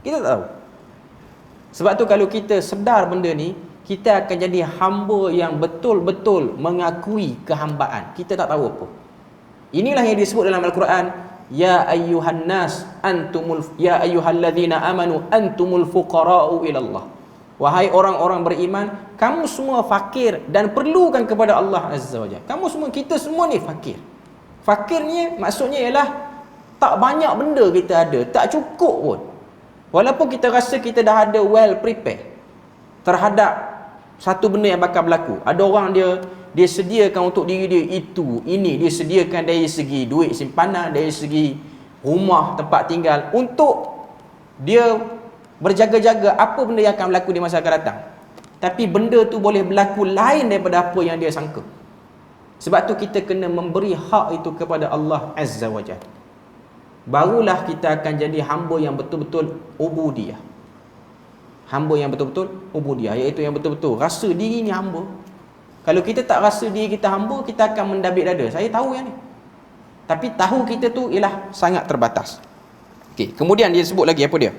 kita tak tahu. Sebab tu kalau kita sedar benda ni, kita akan jadi hamba yang betul-betul mengakui kehambaan. Kita tak tahu apa. Inilah yang disebut dalam Al-Quran, ya ayyuhan nas antumul, ya ayyuhalladzina amanu antumul fuqara'u ilallah. Wahai orang-orang beriman, kamu semua fakir dan perlukan kepada Allah Azza wa Jalla. Kamu semua, kita semua ni fakir. Fakir ni maksudnya ialah tak banyak benda kita ada, tak cukup pun. Walaupun kita rasa kita dah ada well prepared terhadap satu benda yang bakal berlaku. Ada orang dia sediakan untuk diri dia itu, ini, dia sediakan dari segi duit simpanan, dari segi rumah, tempat tinggal, untuk dia berjaga-jaga apa benda yang akan berlaku di masa akan datang. Tapi benda tu boleh berlaku lain daripada apa yang dia sangka. Sebab tu kita kena memberi hak itu kepada Allah Azza wa Jalla. Barulah kita akan jadi hamba yang betul-betul ubudiyah. Hamba yang betul-betul ubudiyah, iaitu yang betul-betul rasa diri ni hamba. Kalau kita tak rasa diri kita hamba, kita akan mendabik dada. Saya tahu yang ni, tapi tahu kita tu ialah sangat terbatas. Okey, kemudian dia sebut lagi apa dia?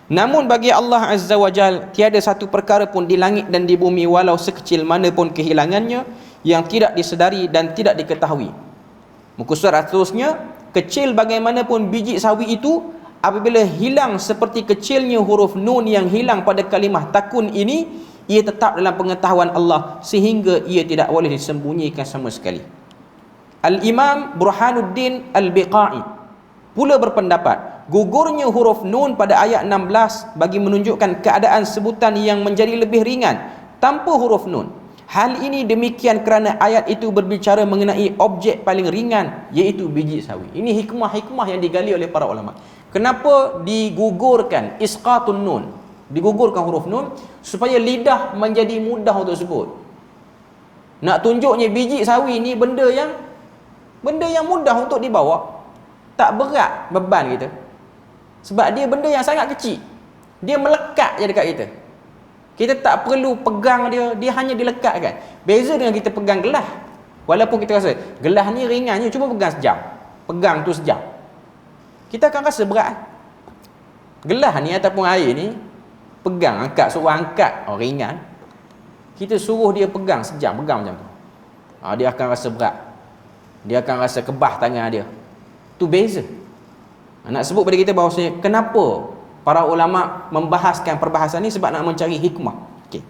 Namun bagi Allah Azza wa Jal, tiada satu perkara pun di langit dan di bumi, walau sekecil mana pun kehilangannya, yang tidak disedari dan tidak diketahui. Muka surat seterusnya, kecil bagaimanapun biji sawi itu, apabila hilang seperti kecilnya huruf nun yang hilang pada kalimah takun ini, ia tetap dalam pengetahuan Allah sehingga ia tidak boleh disembunyikan sama sekali. Al-Imam Burhanuddin Al-Biqai pula berpendapat, gugurnya huruf nun pada ayat 16 bagi menunjukkan keadaan sebutan yang menjadi lebih ringan tanpa huruf nun. Hal ini demikian kerana ayat itu berbicara mengenai objek paling ringan, iaitu biji sawi. Ini hikmah-hikmah yang digali oleh para ulama. Kenapa digugurkan isqatun nun, digugurkan huruf nun, supaya lidah menjadi mudah untuk sebut. Nak tunjuknya biji sawi ni benda yang mudah untuk dibawa. Tak berat beban kita. Sebab dia benda yang sangat kecil. Dia melekat je dekat kita. Kita tak perlu pegang dia, dia hanya dilekatkan. Beza dengan kita pegang gelas. Walaupun kita rasa gelas ni ringannya, cuba pegang sejam. Pegang tu sejam. Kita akan rasa berat. Gelas ni ataupun air ni, pegang, suruh angkat, ringan. Kita suruh dia pegang sejam, pegang macam tu. Dia akan rasa berat. Dia akan rasa kebah tangan dia. Tu beza. Nak sebut pada kita bahawasanya kenapa para ulama membahaskan perbahasan ni, sebab nak mencari hikmah. Okay.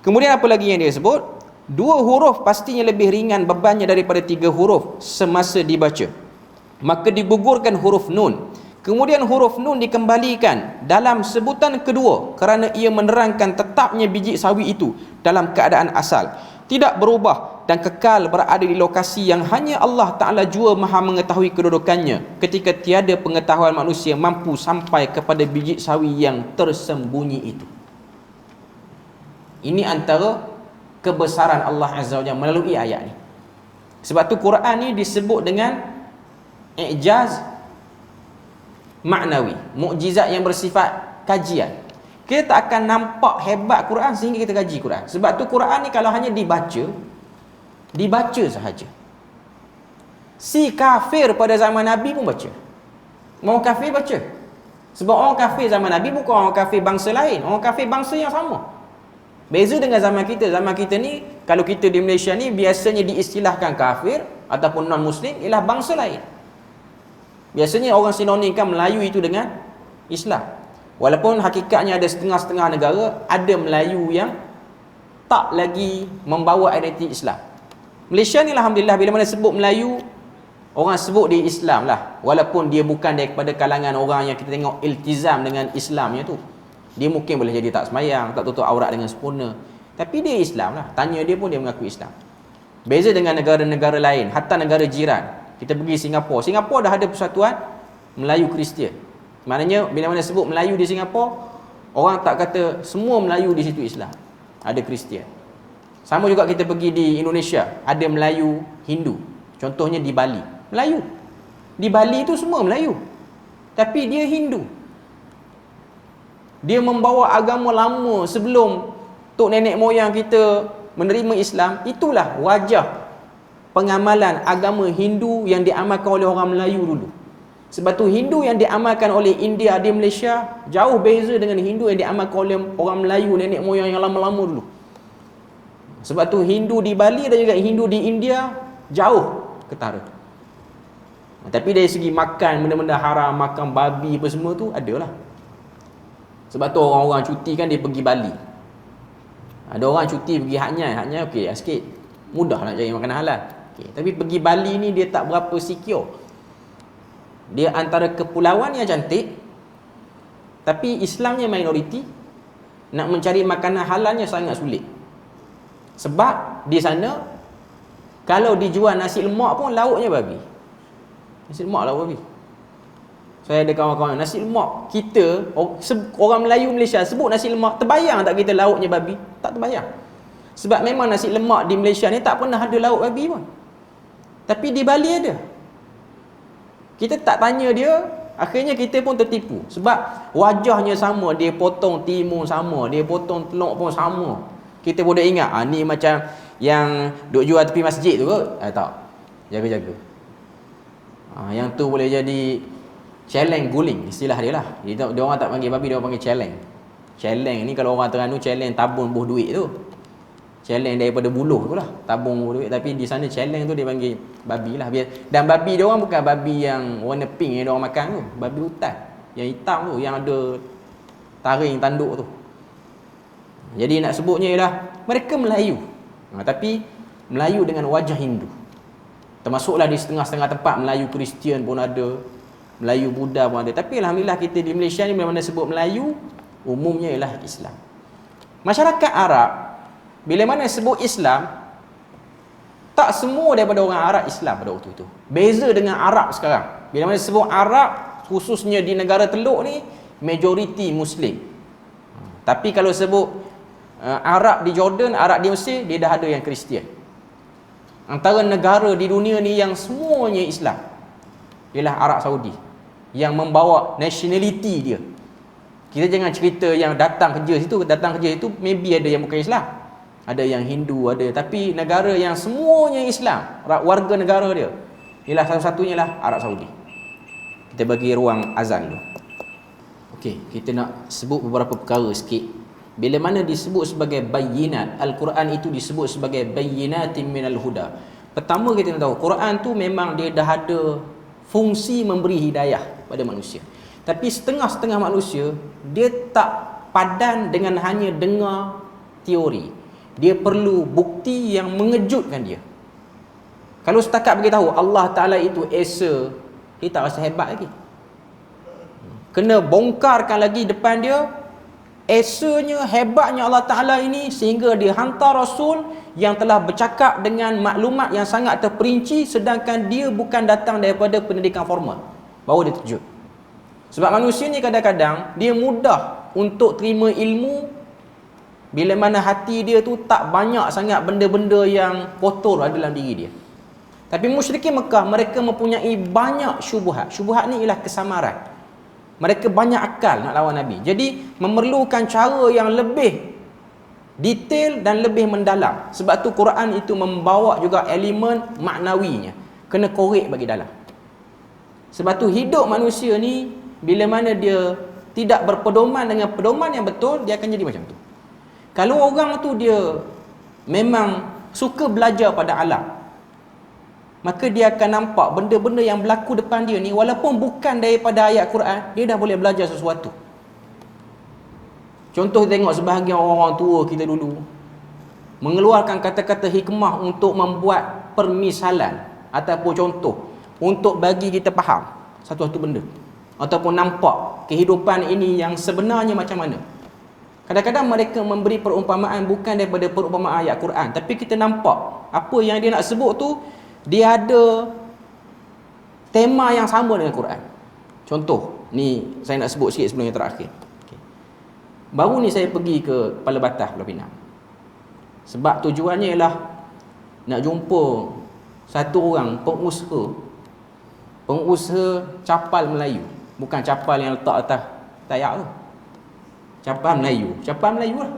Kemudian apa lagi yang dia sebut? 2 huruf pastinya lebih ringan bebannya daripada 3 huruf semasa dibaca. Maka digugurkan huruf nun. Kemudian huruf nun dikembalikan dalam sebutan kedua kerana ia menerangkan tetapnya biji sawi itu dalam keadaan asal, tidak berubah dan kekal berada di lokasi yang hanya Allah Ta'ala jua maha mengetahui kedudukannya, ketika tiada pengetahuan manusia mampu sampai kepada biji sawi yang tersembunyi itu. Ini antara kebesaran Allah Azza wa Jalla melalui ayat ni. Sebab tu Quran ni disebut dengan i'jaz maknawi, mukjizat yang bersifat kajian. Kita tak akan nampak hebat Quran sehingga kita kaji Quran. Sebab tu Quran ni kalau hanya dibaca sahaja. Si kafir pada zaman Nabi pun baca. Orang kafir baca. Sebab orang kafir zaman Nabi bukan orang kafir bangsa lain, orang kafir bangsa yang sama. Beza dengan zaman kita. Zaman kita ni, kalau kita di Malaysia ni, biasanya diistilahkan kafir ataupun non-Muslim ialah bangsa lain. Biasanya orang sinonimkan Melayu itu dengan Islam. Walaupun hakikatnya ada setengah-setengah negara, ada Melayu yang tak lagi membawa identiti Islam. Malaysia ni alhamdulillah, bila mana sebut Melayu, orang sebut dia Islam lah. Walaupun dia bukan daripada kalangan orang yang kita tengok iltizam dengan Islamnya tu. Dia mungkin boleh jadi tak semayang, tak tutup aurat dengan sempurna, tapi dia Islam lah. Tanya dia pun dia mengaku Islam. Beza dengan negara-negara lain, hatta negara jiran. Kita pergi Singapura. Singapura dah ada persatuan Melayu Kristian. Maknanya bila mana sebut Melayu di Singapura, orang tak kata semua Melayu di situ Islam. Ada Kristian. Sama juga kita pergi di Indonesia, ada Melayu Hindu. Contohnya di Bali, Melayu. Di Bali itu semua Melayu, tapi dia Hindu. Dia membawa agama lama sebelum tok nenek moyang kita menerima Islam. Itulah wajah pengamalan agama Hindu yang diamalkan oleh orang Melayu dulu. Sebab tu Hindu yang diamalkan oleh India di Malaysia jauh beza dengan Hindu yang diamalkan oleh orang Melayu nenek moyang yang lama-lama dulu. Sebab tu Hindu di Bali dan juga Hindu di India jauh ketara. Tapi dari segi makan benda-benda haram, makan babi apa semua tu adalah. Sebab tu orang-orang cuti kan dia pergi Bali. Ada orang cuti pergi Haknyai okey sikit. Mudah nak cari makanan halal. Okay. Tapi pergi Bali ni dia tak berapa secure. Dia antara kepulauan yang cantik, tapi Islamnya minoriti. Nak mencari makanan halalnya sangat sulit. Sebab di sana kalau dijual nasi lemak pun lauknya babi. Nasi lemak lauk babi. Saya ada kawan-kawan nasi lemak kita, orang Melayu Malaysia sebut nasi lemak, terbayang tak kita lauknya babi? Tak terbayang. Sebab memang nasi lemak di Malaysia ni tak pernah ada lauk babi pun. Tapi di Bali ada. Kita tak tanya dia, akhirnya kita pun tertipu. Sebab wajahnya sama, dia potong timun sama, dia potong telur pun sama. Kita boleh ingat, ni macam yang duk jual tepi masjid tu kot. Tak. Jaga-jaga. Yang tu boleh jadi celeng guling, istilah dia lah. Dia orang tak panggil babi, dia orang panggil celeng. Celeng ni kalau orang Terengganu celeng tabung buh duit tu. Celeng daripada buluh tu lah, tabung buh duit. Tapi di sana celeng tu dia panggil babi lah. Dan babi dia orang bukan babi yang warna pink yang dia orang makan tu. Babi hutan yang hitam tu, yang ada taring tanduk tu. Jadi nak sebutnya ialah mereka Melayu, tapi Melayu dengan wajah Hindu. Termasuklah di setengah-setengah tempat Melayu Kristian pun ada, Melayu Buddha pun ada. Tapi alhamdulillah kita di Malaysia ni bila mana sebut Melayu, umumnya ialah Islam. Masyarakat Arab bila mana sebut Islam, tak semua daripada orang Arab Islam pada waktu itu. Beza dengan Arab sekarang. Bila mana sebut Arab, khususnya di negara Teluk ni, majoriti Muslim. Tapi kalau sebut Arab di Jordan, Arab di Mesir, dia dah ada yang Kristian. Antara negara di dunia ni yang semuanya Islam ialah Arab Saudi, yang membawa nationality dia. Kita jangan cerita yang datang kerja situ maybe ada yang bukan Islam, ada yang Hindu, ada, tapi negara yang semuanya Islam, warga negara dia ialah satu-satunya lah Arab Saudi. Kita bagi ruang azan dulu. Okey, kita nak sebut beberapa perkara sikit. Bila mana disebut sebagai bayyinat, Al-Quran itu disebut sebagai bayyinatin minal huda. Pertama kita nak tahu, Quran tu memang dia dah ada fungsi memberi hidayah pada manusia. Tapi setengah-setengah manusia dia tak padan dengan hanya dengar teori. Dia perlu bukti yang mengejutkan dia. Kalau setakat beritahu Allah Ta'ala itu Esa, dia tak rasa hebat lagi. Kena bongkarkan lagi depan dia esanya, hebatnya Allah Ta'ala ini, sehingga dia hantar Rasul yang telah bercakap dengan maklumat yang sangat terperinci, sedangkan dia bukan datang daripada pendidikan formal. Baru dia terkejut. Sebab manusia ni kadang-kadang dia mudah untuk terima ilmu bila mana hati dia tu tak banyak sangat benda-benda yang kotor ada dalam diri dia. Tapi musyrikin Mekah, mereka mempunyai banyak syubhat. Syubhat ni ialah kesamaran. Mereka banyak akal nak lawan Nabi. Jadi memerlukan cara yang lebih detail dan lebih mendalam. Sebab tu Quran itu membawa juga elemen maknawinya. Kena korek bagi dalam. Sebab tu hidup manusia ni, bila mana dia tidak berpedoman dengan pedoman yang betul, dia akan jadi macam tu. Kalau orang tu dia memang suka belajar pada alam, maka dia akan nampak benda-benda yang berlaku depan dia ni, walaupun bukan daripada ayat Quran, dia dah boleh belajar sesuatu. Contoh, tengok sebahagian orang-orang tua kita dulu mengeluarkan kata-kata hikmah untuk membuat permisalan ataupun contoh untuk bagi kita faham satu-satu benda, ataupun nampak kehidupan ini yang sebenarnya macam mana. Kadang-kadang mereka memberi perumpamaan bukan daripada perumpamaan ayat Quran, tapi kita nampak apa yang dia nak sebut tu, dia ada tema yang sama dengan Quran. Contoh, ni saya nak sebut sikit sebelum yang terakhir. Okay. Baru ni saya pergi ke Kepala Batas Pulau Pinang. Sebab tujuannya ialah nak jumpa satu orang pengusaha capal Melayu. Bukan capal yang letak atas tayak tu. Capal Melayu lah.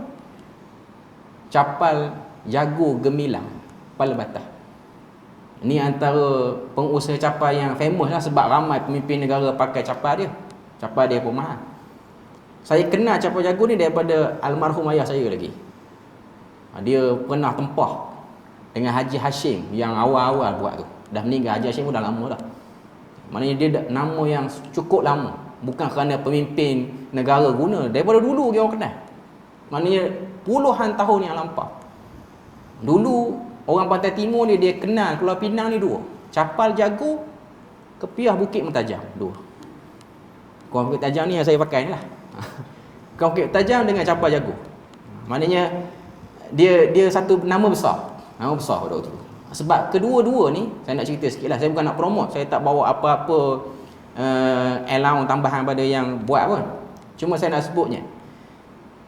Capal Jago Gemilang Kepala Batas. Ini antara pengusaha capal yang famous lah, sebab ramai pemimpin negara pakai capal dia. Capal dia pun mahal. Saya kenal capal jago ni daripada almarhum ayah saya lagi. Dia pernah tempah dengan Haji Hashim yang awal-awal buat tu. Dah meninggal Haji Hashim pun dah lama dah. Maknanya dia nama yang cukup lama. Bukan kerana pemimpin negara guna, daripada dulu dia orang kenal. Maknanya puluhan tahun yang lampau. Dulu orang Pantai Timur ni dia kenal Pulau Pinang ni dua. Capal Jago, Kepiah Bukit Mentajam, dua. Kuala Bukit Tajam ni yang saya pakai ni lah. Kuala Bukit Tajam dengan Capal Jago. Maknanya dia satu nama besar. Nama besar pada waktu tu. Sebab kedua-dua ni, saya nak cerita sikit lah. Saya bukan nak promote, saya tak bawa apa-apa allowance tambahan pada yang buat pun. Cuma saya nak sebutnya,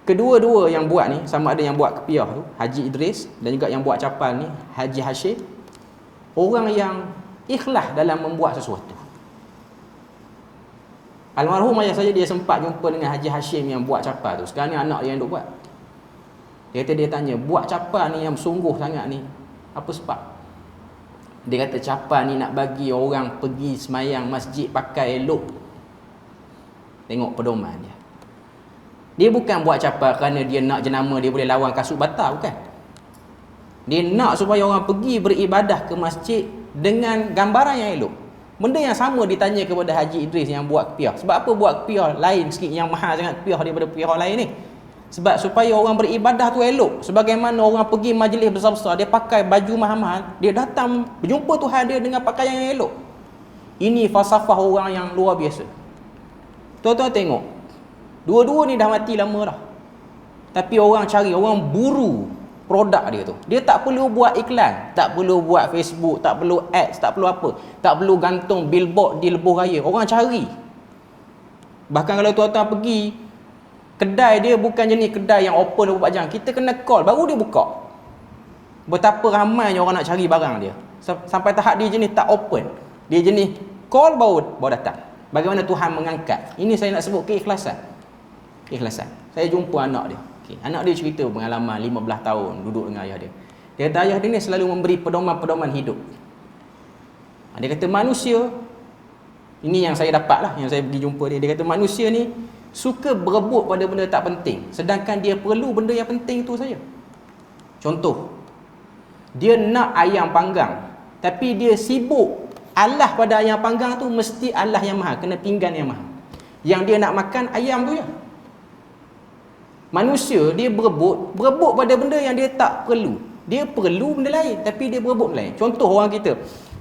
kedua-dua yang buat ni, sama ada yang buat Kepiah tu Haji Idris, dan juga yang buat capal ni Haji Hashim, orang yang ikhlas dalam membuat sesuatu. Almarhum ayah saya, dia sempat jumpa dengan Haji Hashim yang buat capal tu. Sekarang ni anak dia yang duk buat. Dia tanya, buat capal ni yang sungguh sangat ni, apa sebab? Dia kata capal ni nak bagi orang pergi semayang masjid pakai elok. Tengok pedoman dia. Dia bukan buat capal kerana dia nak jenama dia boleh lawan kasut bata, bukan. Dia nak supaya orang pergi beribadah ke masjid dengan gambaran yang elok. Benda yang sama ditanya kepada Haji Idris yang buat Kepiah. Sebab apa buat Kepiah lain sikit, yang mahal sangat Kepiah daripada Kepiah lain ni? Sebab supaya orang beribadah tu elok. Sebagaimana orang pergi majlis besar-besar, dia pakai baju mahal-mahal, dia datang berjumpa Tuhan dia dengan pakaian yang elok. Ini falsafah orang yang luar biasa. Tuan-tuan tengok, dua-dua ni dah mati lama dah, tapi orang cari, orang buru produk dia tu. Dia tak perlu buat iklan, tak perlu buat Facebook, tak perlu ads, tak perlu apa, tak perlu gantung billboard di lebuh raya. Orang cari. Bahkan kalau tuan-tuan pergi Kedai dia bukan jenis kedai yang open 24 jam. Kita kena call baru dia buka. Betapa ramainya orang nak cari barang dia. Sampai tahap dia jenis tak open. Dia jenis call baru datang. Bagaimana Tuhan mengangkat. Ini saya nak sebut keikhlasan. Keikhlasan. Saya jumpa anak dia. Anak dia cerita pengalaman 15 tahun duduk dengan ayah dia. Dia kata ayah dia ni selalu memberi pedoman-pedoman hidup. Dia kata manusia, ini yang saya dapat lah, yang saya pergi jumpa dia. Dia kata manusia ni suka berebut pada benda tak penting, sedangkan dia perlu benda yang penting tu saja. Contoh, dia nak ayam panggang, tapi dia sibuk Allah pada ayam panggang tu mesti Allah yang mahal, kena pinggan yang mahal. Yang dia nak makan ayam tu je. Manusia dia berebut pada benda yang dia tak perlu. Dia perlu benda lain, tapi dia berebut benda lain. Contoh orang kita,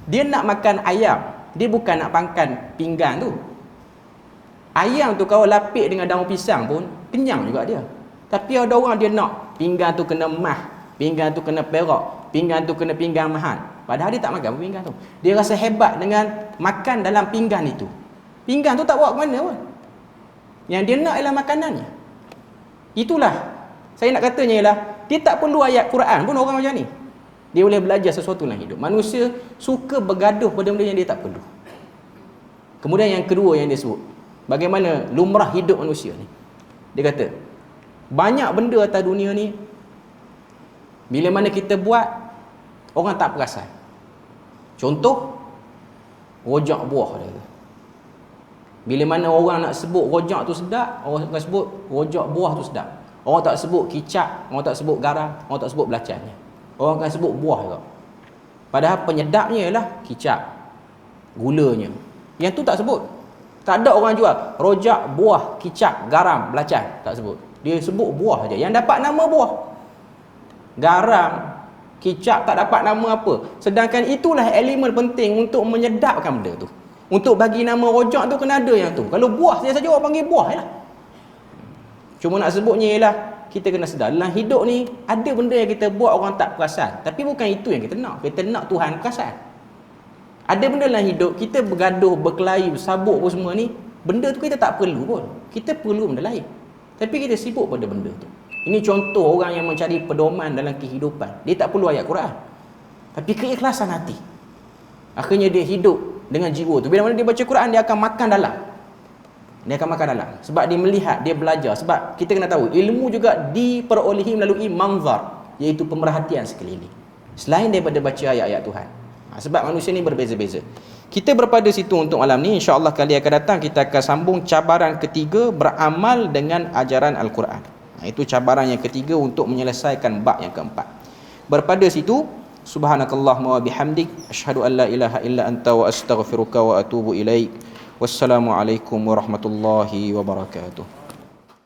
dia nak makan ayam, dia bukan nak makan pinggan tu. Ayam tu kalau lapik dengan daun pisang pun kenyang juga dia. Tapi ada orang dia nak pinggan tu kena mah, pinggan tu kena perak, pinggan tu kena pinggan mahal. Padahal dia tak makan pinggan tu. Dia rasa hebat dengan makan dalam pinggan itu. Pinggan tu tak bawa ke mana pun. Yang dia nak ialah makanannya. Itulah saya nak katanya ialah dia tak perlu ayat Quran pun orang macam ni. Dia boleh belajar sesuatu dalam hidup. Manusia suka bergaduh pada benda yang dia tak perlu. Kemudian yang kedua yang dia sebut, bagaimana lumrah hidup manusia ni. Dia kata, banyak benda atas dunia ni bila mana kita buat, orang tak perasan. Contoh, rojak buah dia kata. Bila mana orang nak sebut rojak tu sedap, orang akan sebut rojak buah tu sedap. Orang tak sebut kicap, orang tak sebut garam, orang tak sebut belacannya. Orang akan sebut buah juga. Padahal penyedapnya ialah kicap, gulanya. Yang tu tak sebut. Tak ada orang jual rojak, buah, kicap, garam, belacan. Tak sebut. Dia sebut buah saja. Yang dapat nama buah. Garam, kicap tak dapat nama apa. Sedangkan itulah elemen penting untuk menyedapkan benda tu. Untuk bagi nama rojak tu kena ada yang tu. Kalau buah saja orang panggil buah je lah. Cuma nak sebutnya ialah kita kena sedar dalam hidup ni ada benda yang kita buat orang tak perasan. Tapi bukan itu yang kita nak. Kita nak Tuhan perasan. Ada benda dalam hidup kita bergaduh, berkelahi, bersabuk apa semua ni, benda tu kita tak perlu pun. Kita perlu benda lain. Tapi kita sibuk pada benda tu. Ini contoh orang yang mencari pedoman dalam kehidupan. Dia tak perlu ayat Quran. Tapi keikhlasan hati. Akhirnya dia hidup dengan jiwa tu. Bila mana dia baca Quran, dia akan makan dalam. Dia akan makan dalam. Sebab dia melihat, dia belajar. Sebab kita kena tahu, ilmu juga diperolehi melalui manzar, iaitu pemerhatian sekeliling. Selain daripada baca ayat-ayat Tuhan. Sebab manusia ni berbeza-beza. Kita berpada situ untuk malam ni. InsyaAllah kali akan datang kita akan sambung cabaran ketiga, beramal dengan ajaran Al-Quran. Itu cabaran yang ketiga untuk menyelesaikan bab yang keempat. Berpada situ, subhanakallahumma wa bihamdik, asyhadu an la ilaha illa anta wa astaghfiruka wa atubu ilaik. Wassalamualaikum warahmatullahi wabarakatuh.